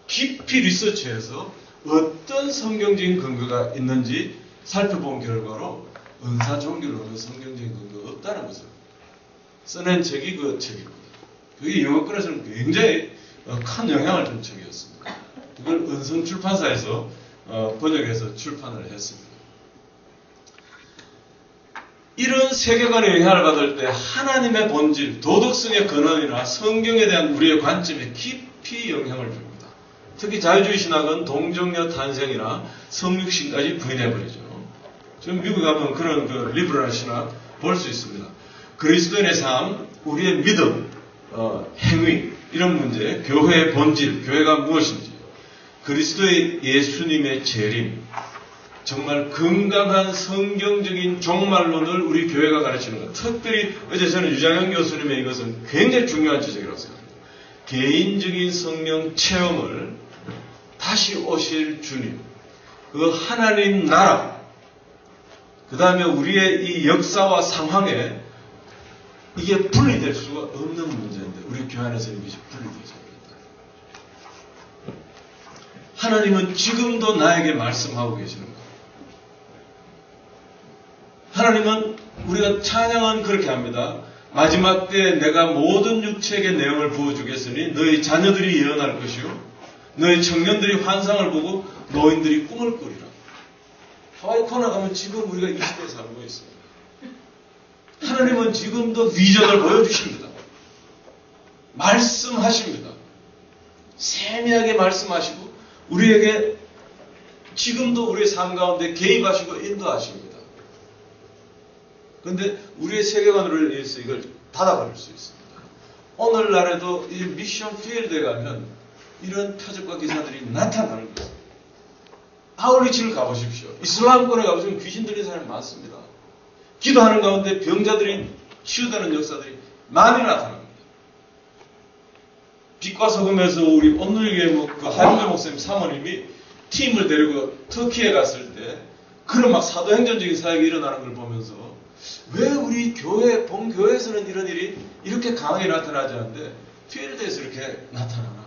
[SPEAKER 1] 깊이 리서치해서 어떤 성경적인 근거가 있는지 살펴본 결과로 은사 종교로는 성경적인 근거가 없다는 것을 써낸 책이 그 책입니다. 그게 영어권에서는 굉장히 큰 영향을 준 책이었습니다. 이걸 은성 출판사에서 번역해서 출판을 했습니다. 이런 세계관의 영향을 받을 때 하나님의 본질, 도덕성의 근원이나 성경에 대한 우리의 관점에 깊이 영향을 줍니다. 특히 자유주의 신학은 동정녀 탄생이나 성육신까지 부인해버리죠. 지금 미국 가면 그런 그 리버럴 신학 볼 수 있습니다. 그리스도인의 삶, 우리의 믿음, 행위 이런 문제, 교회의 본질, 교회가 무엇인지, 그리스도의 예수님의 재림, 정말 건강한 성경적인 종말론을 우리 교회가 가르치는 것. 특별히 어제 저는 유장현 교수님의 이것은 굉장히 중요한 지적이라고 생각합니다. 개인적인 성령 체험을 다시 오실 주님, 그 하나님 나라, 그 다음에 우리의 이 역사와 상황에 이게 분리될 수가 없는 문제인데 우리 교회 안에서 이것이 분리되지 않는다. 하나님은 지금도 나에게 말씀하고 계시는 거예요. 하나님은 우리가 찬양은 그렇게 합니다. 마지막 때 내가 모든 육체의 내용을 부어주겠으니 너희 자녀들이 예언할 것이요 너희 청년들이 환상을 보고 노인들이 꿈을 꾸리라. 하와이 코나 가면 지금 우리가 이 시대에 살고 있습니다. 하나님은 지금도 비전을 보여주십니다. 말씀하십니다. 세미하게 말씀하시고 우리에게 지금도 우리의 삶 가운데 개입하시고 인도하십니다. 그런데 우리의 세계관으로 인해서 이걸 닫아버릴 수 있습니다. 오늘날에도 이 미션 필드에 가면 이런 표적과 기사들이 나타나는 것입니다. 아울리치를 가보십시오. 이슬람권에 가보시면 귀신 들린 사람이 많습니다. 기도하는 가운데 병자들이 치유되는 역사들이 많이 나타납니다. 빛과 소금에서 우리 오늘의 그 하임들 목사님 사모님이 팀을 데리고 터키에 갔을 때 그런 막 사도행전적인 사역이 일어나는 걸 보면서 왜 우리 교회, 본교회에서는 이런 일이 이렇게 강하게 나타나지 않는데 필드에서 이렇게 나타나나.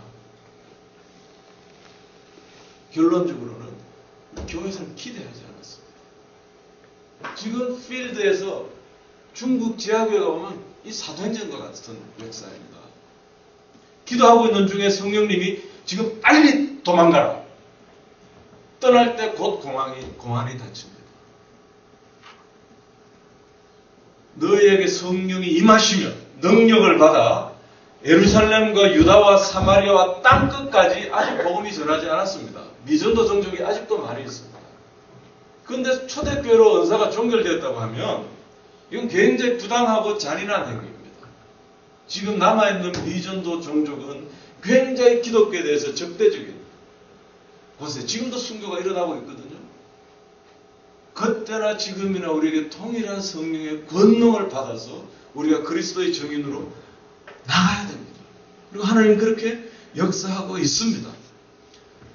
[SPEAKER 1] 결론적으로는 교회에서는 기대하지 않았습니다. 지금 필드에서 중국 지하교회가 보면 이 사도행전과 같은 역사입니다. 기도하고 있는 중에 성령님이 지금 빨리 도망가라. 떠날 때 곧 공안이 닫힙니다. 너희에게 성령이 임하시면 능력을 받아 예루살렘과 유다와 사마리아와 땅끝까지 아직 복음이 전하지 않았습니다. 미전도 종족이 아직도 많이 있습니다. 그런데 초대교회로 은사가 종결되었다고 하면 이건 굉장히 부당하고 잔인한 행위입니다. 지금 남아있는 미전도 종족은 굉장히 기독교에 대해서 적대적인, 보세요. 지금도 순교가 일어나고 있거든요. 그때나 지금이나 우리에게 동일한 성령의 권능을 받아서 우리가 그리스도의 증인으로 나가야 됩니다. 그리고 하나님 그렇게 역사하고 있습니다.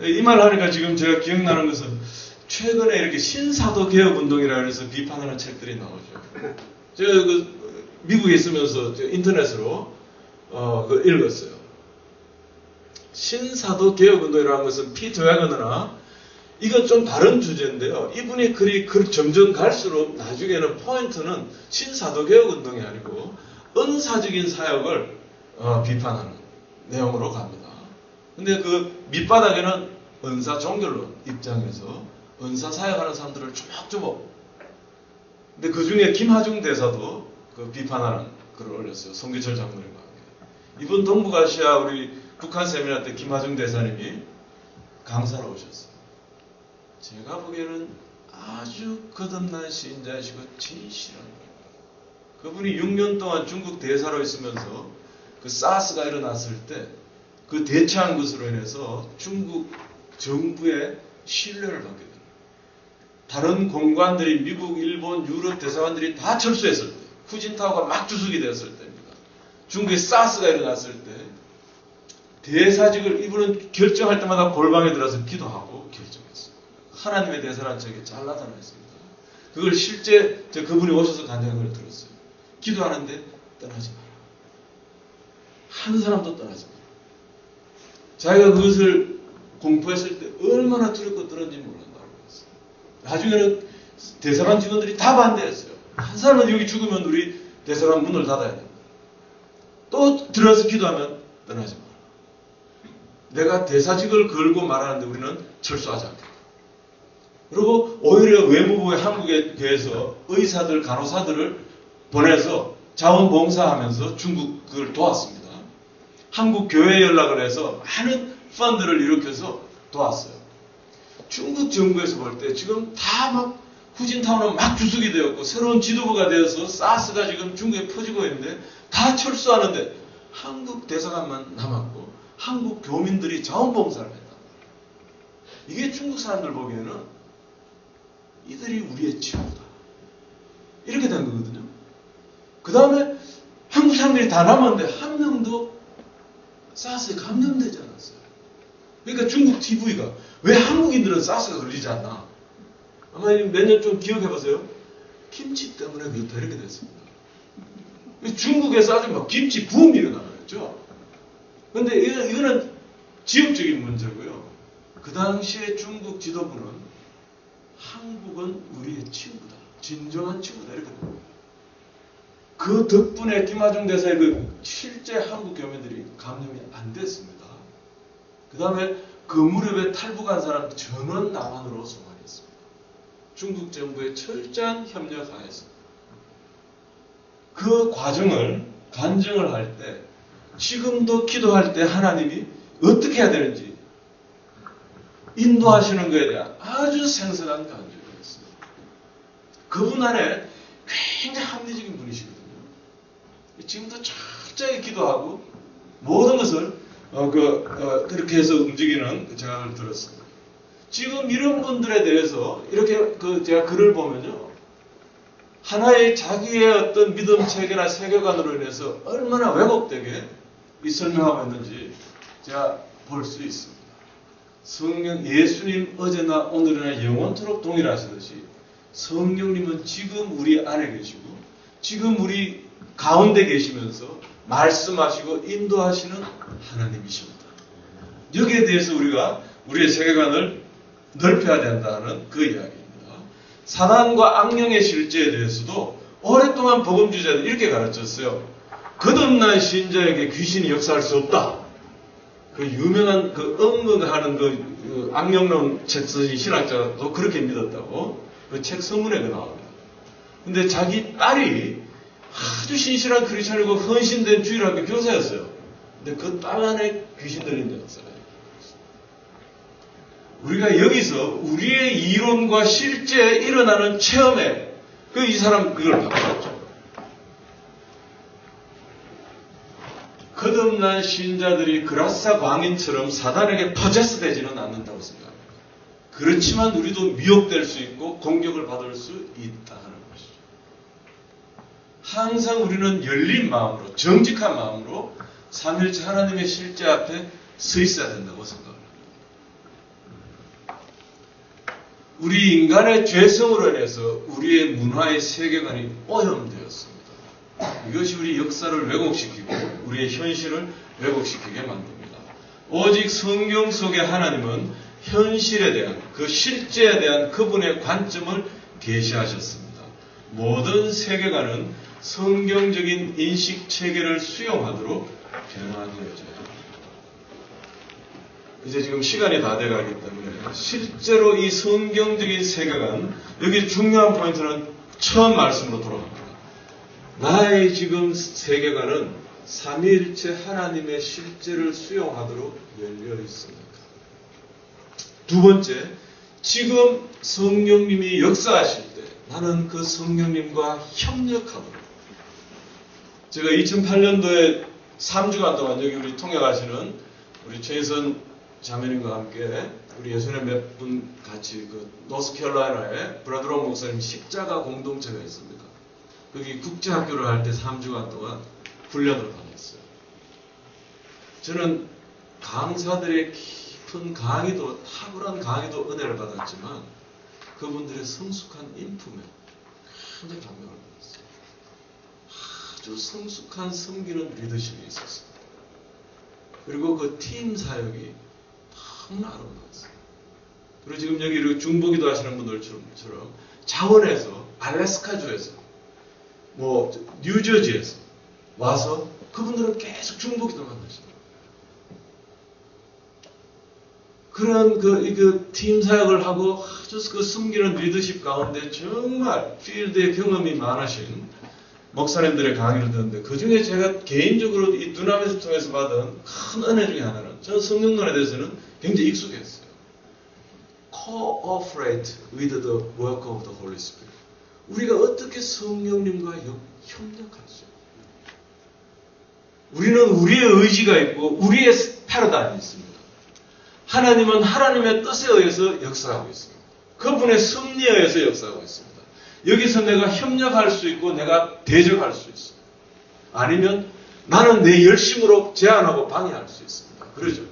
[SPEAKER 1] 이 말 하니까 지금 제가 기억나는 것은 최근에 이렇게 신사도 개혁 운동이라 해서 비판하는 책들이 나오죠. 제가 미국에 있으면서 인터넷으로 읽었어요. 신사도 개혁 운동이라는 것은 피터 야거너나 이건 좀 다른 주제인데요. 이분이 글이 점점 갈수록 나중에는 포인트는 신사도 개혁 운동이 아니고 은사적인 사역을 비판하는 내용으로 갑니다. 근데 그 밑바닥에는 은사 종결론 입장에서 은사 사역하는 사람들을 조목조목. 근데 그 중에 김하중 대사도 그 비판하는 글을 올렸어요. 송기철 장로님과 함께. 이번 동북아시아 우리 북한 세미나 때 김하중 대사님이 강사로 오셨어요. 제가 보기에는 아주 거듭난 신자이시고 진실한 그분이 6년 동안 중국 대사로 있으면서 그 사스가 일어났을 때 그 대처한 것으로 인해서 중국 정부의 신뢰를 받게 됩니다. 다른 공관들이 미국, 일본, 유럽 대사관들이 다 철수했을 때, 후진타오가 막 주석이 되었을 때입니다. 중국에 사스가 일어났을 때 대사직을 이분은 결정할 때마다 골방에 들어서 기도하고 결정했어요. 하나님의 대사라는 책에 잘 나타나 있습니다. 그걸 실제 그분이 오셔서 간증한 걸 들었어요. 기도하는데 떠나지 마라. 한 사람도 떠나지 마라. 자기가 그것을 공부했을 때 얼마나 두렵고 떨었는지 몰랐다고 했어요. 나중에는 대사관 직원들이 다 반대했어요. 한 사람은 여기 죽으면 우리 대사관 문을 닫아야 된다. 또 들어서 기도하면 떠나지 마라. 내가 대사직을 걸고 말하는데 우리는 철수하지 않겠다. 그리고 오히려 외무부의 한국에 대해서 의사들, 간호사들을 보내서 자원봉사하면서 중국을 도왔습니다. 한국 교회 연락을 해서 많은 펀드를 일으켜서 도왔어요. 중국 정부에서 볼 때 지금 다 막 후진타오는 막 주석이 되었고 새로운 지도부가 되어서 사스가 지금 중국에 퍼지고 있는데 다 철수하는데 한국 대사관만 남았고 한국 교민들이 자원봉사를 했다. 이게 중국 사람들 보기에는 이들이 우리의 친구다. 이렇게 된 거거든요. 그 다음에 한국 사람들이 다 남았는데 한 명도 사스에 감염되지 않았어요. 그러니까 중국 TV가 왜 한국인들은 사스가 걸리지 않나? 아마 몇 년 좀 기억해보세요. 김치 때문에 그렇다 이렇게 됐습니다. 중국에서 아주 막 김치 붐이 일어나죠. 그런데 이거는 지역적인 문제고요. 그 당시에 중국 지도부는 한국은 우리의 친구다. 진정한 친구다. 이렇게 됩니다. 그 덕분에 김하중 대사의 그 실제 한국 교민들이 감염이 안 됐습니다. 그 다음에 그 무렵에 탈북한 사람 전원 남한으로 송환했습니다. 중국 정부의 철저한 협력 하에서. 그 과정을 간증을 할 때 지금도 기도할 때 하나님이 어떻게 해야 되는지 인도하시는 것에 대한 아주 생생한 간증이었습니다. 그분 안에 굉장히 합리적인 분이시거든요. 지금도 철저히 기도하고 모든 것을 그렇게 해서 움직이는 생각을 들었습니다. 지금 이런 분들에 대해서 이렇게 제가 글을 보면요. 하나의 자기의 어떤 믿음 체계나 세계관으로 인해서 얼마나 왜곡되게 설명하고 있는지 제가 볼 수 있습니다. 성령 예수님 어제나 오늘이나 영원토록 동일하시듯이 성령님은 지금 우리 안에 계시고 지금 우리 가운데 계시면서 말씀하시고 인도하시는 하나님이십니다. 여기에 대해서 우리가 우리의 세계관을 넓혀야 된다는 그 이야기입니다. 사단과 악령의 실제에 대해서도 오랫동안 복음주자들이 이렇게 가르쳤어요. 거듭난 신자에게 귀신이 역사할 수 없다. 그 유명한 그 응응하는 그 악령론 책 쓰신 신학자도 그렇게 믿었다고 그 책 서문에 나옵니다. 근데 자기 딸이 아주 신실한 크리스천이고 헌신된 주일학교 교사였어요. 근데 그 딸 안에 귀신 들린 역사가 우리가 여기서 우리의 이론과 실제 일어나는 체험에 이 사람 그걸 바꿨죠. 거듭난 신자들이 그라사 광인처럼 사단에게 포제스 되지는 않는다고 생각합니다. 그렇지만 우리도 미혹될 수 있고 공격을 받을 수 있다는 것이죠. 항상 우리는 열린 마음으로 정직한 마음으로 삼일체 하나님의 실제 앞에 서 있어야 된다고 생각합니다. 우리 인간의 죄성으로 인해서 우리의 문화의 세계관이 오염되었습니다. 이것이 우리 역사를 왜곡시키고 우리의 현실을 왜곡시키게 만듭니다. 오직 성경 속의 하나님은 현실에 대한 그 실제에 대한 그분의 관점을 계시하셨습니다. 모든 세계관은 성경적인 인식 체계를 수용하도록 변화되어져요. 이제 지금 시간이 다 돼가기 때문에 실제로 이 성경적인 세계관, 여기 중요한 포인트는 처음 말씀으로 돌아갑니다. 나의 지금 세계관은 삼위일체 하나님의 실제를 수용하도록 열려 있습니다. 두 번째, 지금 성령님이 역사하실 때 나는 그 성령님과 협력하도록. 제가 2008년도에 3주간 동안 여기 우리 통역하시는 우리 최희선 자매님과 함께 우리 예수님의 몇 분 같이 그 노스캐롤라이나에 브라드론 목사님 십자가 공동체가 있습니다. 거기 국제학교를 할 때 3주간 동안 훈련을 받았어요. 저는 강사들의 깊은 강의도, 탁월한 강의도 은혜를 받았지만 그분들의 성숙한 인품에 굉장히 감명을 받았어요. 아주 성숙한 섬기는 리더십이 있었습니다. 그리고 그 팀 사역이 너무나 아름다웠어요. 그리고 지금 여기 중보기도 하시는 분들처럼 자원에서, 알래스카주에서, 뉴저지에서 와서 그분들은 계속 중보기도 만나시고 그런 팀 사역을 하고 아주 그 숨기는 리더십 가운데 정말 필드의 경험이 많으신 목사님들의 강의를 듣는데 그 중에 제가 개인적으로 이 두나미스 통해서 받은 큰 은혜 중에 하나는 저는 성령론에 대해서는 굉장히 익숙했어요. Cooperate with the work of the Holy Spirit. 우리가 어떻게 성령님과 협력하죠? 우리는 우리의 의지가 있고 우리의 패러다임이 있습니다. 하나님은 하나님의 뜻에 의해서 역사하고 있습니다. 그분의 섭리에 의해서 역사하고 있습니다. 여기서 내가 협력할 수 있고 내가 대적할 수 있습니다. 아니면 나는 내 열심으로 제한하고 방해할 수 있습니다. 그러죠.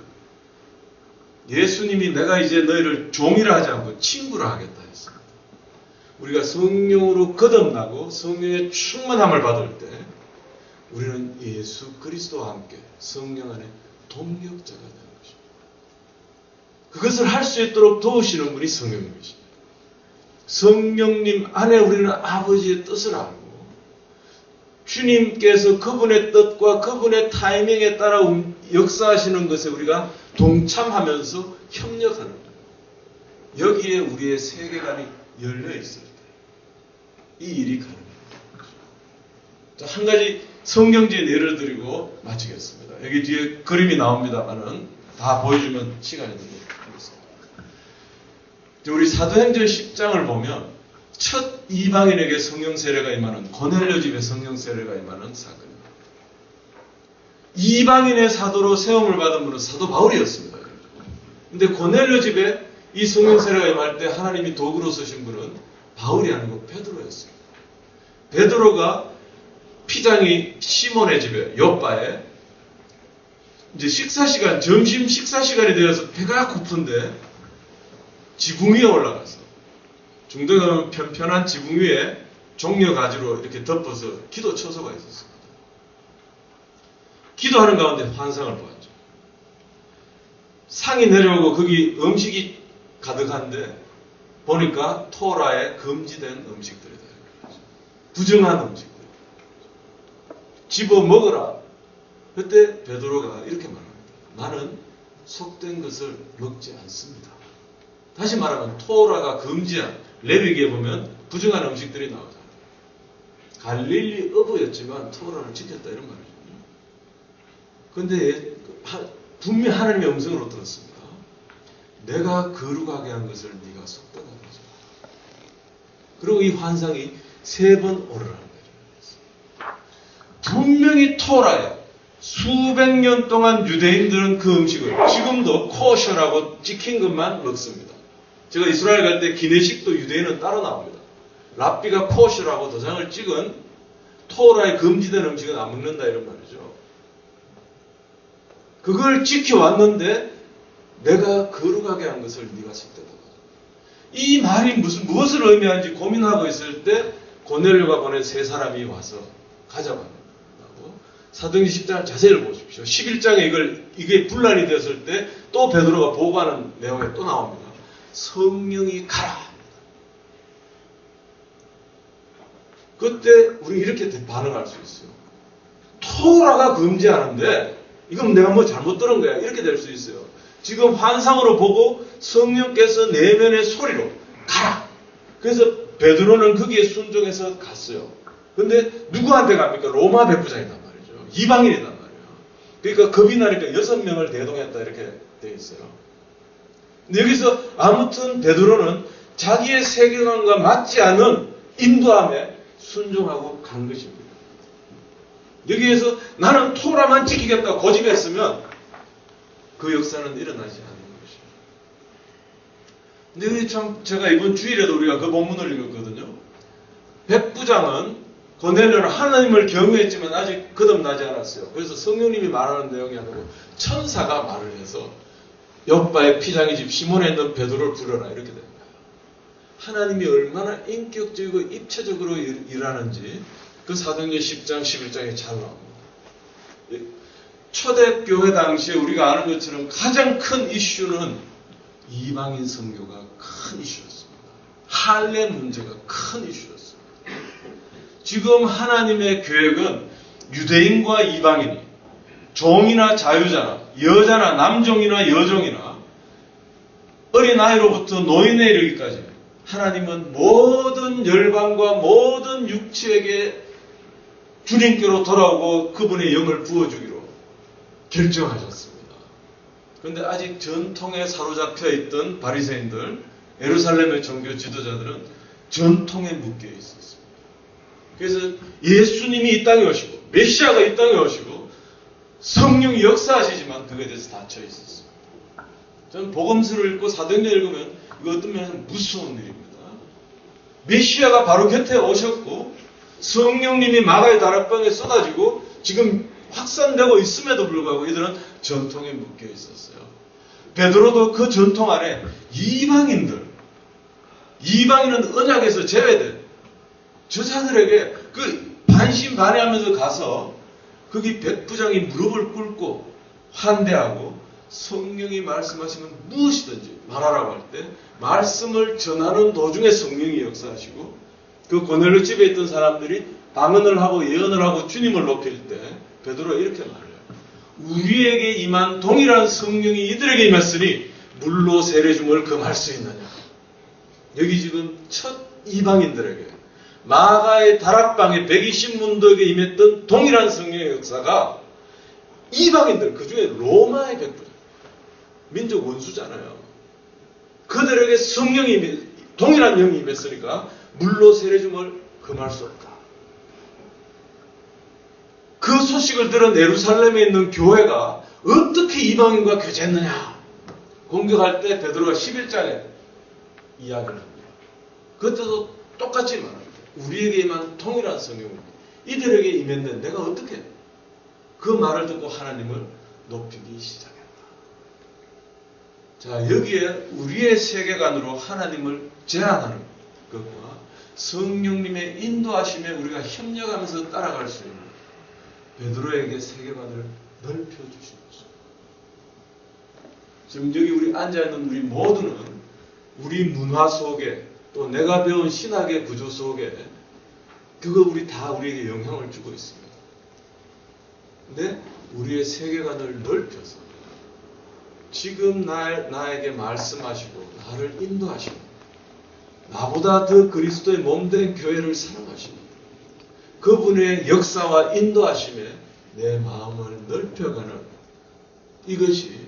[SPEAKER 1] 예수님이 내가 이제 너희를 종이라 하지 않고 친구라 하겠다 했습니다. 우리가 성령으로 거듭나고 성령의 충만함을 받을 때 우리는 예수 그리스도와 함께 성령 안에 동력자가 되는 것입니다. 그것을 할 수 있도록 도우시는 분이 성령님이십니다. 성령님 안에 우리는 아버지의 뜻을 알고 주님께서 그분의 뜻과 그분의 타이밍에 따라 역사하시는 것에 우리가 동참하면서 협력하는 거예요. 여기에 우리의 세계관이 열려 있을 때 이 일이 가능합니다. 자, 한 가지 성경적인 예를 드리고 마치겠습니다. 여기 뒤에 그림이 나옵니다만은 다 보여주면 시간이 좀 되겠습니다. 우리 사도행전 10장을 보면 첫 이방인에게 성령 세례가 임하는 고넬료 집에 성령 세례가 임하는 사건입니다. 이방인의 사도로 세움을 받은 분은 사도 바울이었습니다. 근데 고넬료 집에 이 성령 세례가 임할 때 하나님이 도구로 쓰신 분은 바울이 아니고 베드로였습니다. 베드로가 피장이 시몬의 집에 요빠에 이제 점심 식사 시간이 되어서 배가 고픈데 지붕 위에 올라가서 중동에 가면 편편한 지붕 위에 종려 가지로 이렇게 덮어서 기도 처소가 있었습니다. 기도하는 가운데 환상을 보았죠. 상이 내려오고 거기 음식이 가득한데 보니까 토라에 금지된 음식들이다. 부정한 음식들. 집어 먹어라. 그때 베드로가 이렇게 말합니다. 나는 속된 것을 먹지 않습니다. 다시 말하면 토라가 금지한 레위기에 보면 부정한 음식들이 나오잖아요. 갈릴리 어부였지만 토라를 지켰다 이런 말이죠. 그런데 분명히 하나님의 음성으로 들었습니다. 내가 거룩하게 한 것을 네가 속되다 하지 마라. 그리고 이 환상이 3번 오르라는 거죠. 분명히 토라에 수백 년 동안 유대인들은 그 음식을 지금도 코셔라고 찍힌 것만 먹습니다. 제가 이스라엘 갈 때 기내식도 유대인은 따로 나옵니다. 랍비가 코셔라고 도장을 찍은 토라에 금지된 음식은 안 먹는다 이런 말이죠. 그걸 지켜왔는데 내가 거룩하게 한 것을 네가 속되다. 이 말이 무엇을 의미하는지 고민하고 있을 때 고넬료가 보낸 3사람이 와서 가져간다고. 사도행전 10장을 자세히 보십시오. 11장에 이게 분란이 됐을 때 또 베드로가 보고하는 내용에 또 나옵니다. 성령이 가라. 그때 우리 이렇게 반응할 수 있어요. 토라가 금지하는데 이건 내가 뭐 잘못 들은 거야. 이렇게 될 수 있어요. 지금 환상으로 보고 성령께서 내면의 소리로 가라. 그래서 베드로는 거기에 순종해서 갔어요. 근데 누구한테 갑니까? 로마 백부장이단 말이죠. 이방인이단 말이에요. 그러니까 겁이 나니까 6명을 대동했다 이렇게 돼 있어요. 근데 여기서 아무튼 베드로는 자기의 세계관과 맞지 않은 인도함에 순종하고 간 것입니다. 여기에서 나는 토라만 지키겠다 고집했으면 그 역사는 일어나지 않는 것입니다. 근데 여기 참 제가 이번 주일에도 우리가 그 본문을 읽었거든요. 백부장은 고넬료는 하나님을 경외했지만 아직 거듭나지 않았어요. 그래서 성령님이 말하는 내용이 아니고 천사가 말을 해서 욥바의 피장이 집 시몬에 있는 베드로를 부르라 이렇게 된 거예요. 하나님이 얼마나 인격적이고 입체적으로 일하는지 그 사도행전 10장 11장에 잘 나옵니다. 초대교회 당시에 우리가 아는 것처럼 가장 큰 이슈는 이방인 선교가 큰 이슈였습니다. 할례 문제가 큰 이슈였습니다. 지금 하나님의 계획은 유대인과 이방인이 종이나 자유자나 여자나 남종이나 여종이나 어린아이로부터 노인에 이르기까지 하나님은 모든 열방과 모든 육체에게 주님께로 돌아오고 그분의 영을 부어주기로 결정하셨습니다. 그런데 아직 전통에 사로잡혀 있던 바리새인들, 예루살렘의 종교 지도자들은 전통에 묶여 있었습니다. 그래서 예수님이 이 땅에 오시고 메시아가 이 땅에 오시고 성령이 역사하시지만 그거에 대해서 닫혀 있었습니다. 저는 복음서를 읽고 사도행전 읽으면 이거 어떤 면에서 무서운 일입니다. 메시아가 바로 곁에 오셨고 성령님이 마가의 다락방에 쏟아지고 지금 확산되고 있음에도 불구하고 이들은 전통에 묶여 있었어요. 베드로도 그 전통 안에 이방인은 언약에서 제외된 저자들에게 그 반신반의하면서 가서 거기 백부장이 무릎을 꿇고 환대하고 성령이 말씀하시면 무엇이든지 말하라고 할 때 말씀을 전하는 도중에 성령이 역사하시고 그 고넬료 집에 있던 사람들이 방언을 하고 예언을 하고 주님을 높일 때 베드로가 이렇게 말해요. 우리에게 임한 동일한 성령이 이들에게 임했으니 물로 세례 줌을 금할 수 있느냐. 여기 지금 첫 이방인들에게 마가의 다락방에 120문도에게 임했던 동일한 성령의 역사가 이방인들, 그 중에 로마의 백부장, 민족 원수잖아요. 그들에게 성령이 동일한 영이 임했으니까 물로 세례줌을 금할 수 없다. 그 소식을 들은 예루살렘에 있는 교회가 어떻게 이방인과 교제했느냐 공격할 때 베드로가 11장에 이야기를 합니다. 그때도 똑같이 말합니다. 우리에게 임한 동일한 성령이 이들에게 임했는데 내가 어떻게 그 말을 듣고 하나님을 높이기 시작했다. 자, 여기에 우리의 세계관으로 하나님을 제한하는 것과 성령님의 인도하심에 우리가 협력하면서 따라갈 수 있는 베드로에게 세계관을 넓혀주신 것입니다. 지금 여기 우리 앉아있는 우리 모두는 우리 문화 속에 또 내가 배운 신학의 구조 속에 그거 우리 다 우리에게 영향을 주고 있습니다. 근데 우리의 세계관을 넓혀서 지금 나에게 말씀하시고 나를 인도하시고 나보다 더 그리스도의 몸된 교회를 사랑하시는 그분의 역사와 인도하심에 내 마음을 넓혀가는 이것이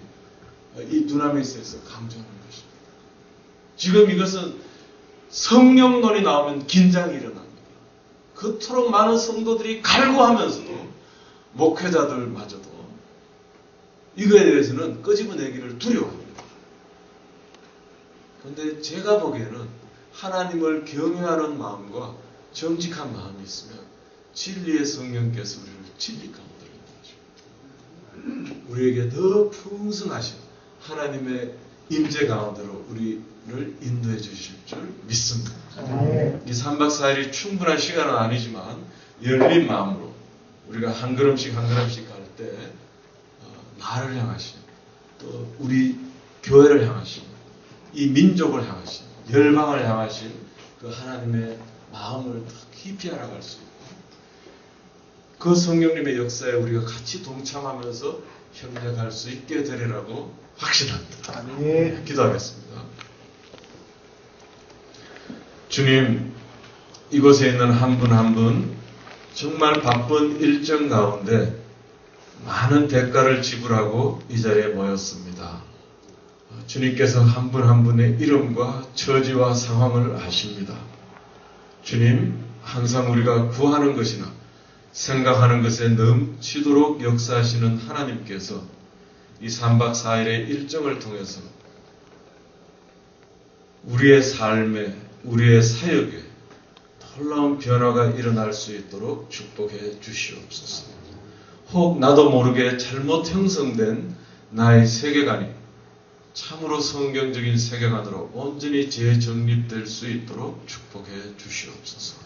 [SPEAKER 1] 이 두나미스에서 강조하는 것입니다. 지금 이것은 성령론이 나오면 긴장이 일어납니다. 그토록 많은 성도들이 갈구하면서도 목회자들마저도 이거에 대해서는 끄집어내기를 두려워합니다. 그런데 제가 보기에는 하나님을 경외하는 마음과 정직한 마음이 있으면 진리의 성령께서 우리를 진리 가운데로 인도하시고 우리에게 더 풍성하신 하나님의 임재 가운데로 우리를 인도해 주실 줄 믿습니다. 이 3박 4일이 충분한 시간은 아니지만 열린 마음으로 우리가 한 걸음씩 한 걸음씩 갈 때 나를 향하신 또 우리 교회를 향하신 이 민족을 향하신 열방을 향하신 그 하나님의 마음을 더 깊이 알아갈 수 있고 그 성령님의 역사에 우리가 같이 동참하면서 협력할 수 있게 되리라고 확신합니다. 기도하겠습니다. 주님, 이곳에 있는 한 분 한 분 정말 바쁜 일정 가운데 많은 대가를 지불하고 이 자리에 모였습니다. 주님께서 한 분 한 분의 이름과 처지와 상황을 아십니다. 주님, 항상 우리가 구하는 것이나 생각하는 것에 넘치도록 역사하시는 하나님께서 이 3박 4일의 일정을 통해서 우리의 삶에, 우리의 사역에 놀라운 변화가 일어날 수 있도록 축복해 주시옵소서. 혹 나도 모르게 잘못 형성된 나의 세계관이 참으로 성경적인 세계관으로 온전히 재정립될 수 있도록 축복해 주시옵소서.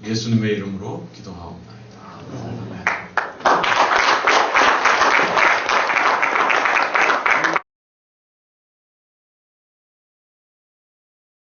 [SPEAKER 1] 예수님의 이름으로 기도하옵나이다.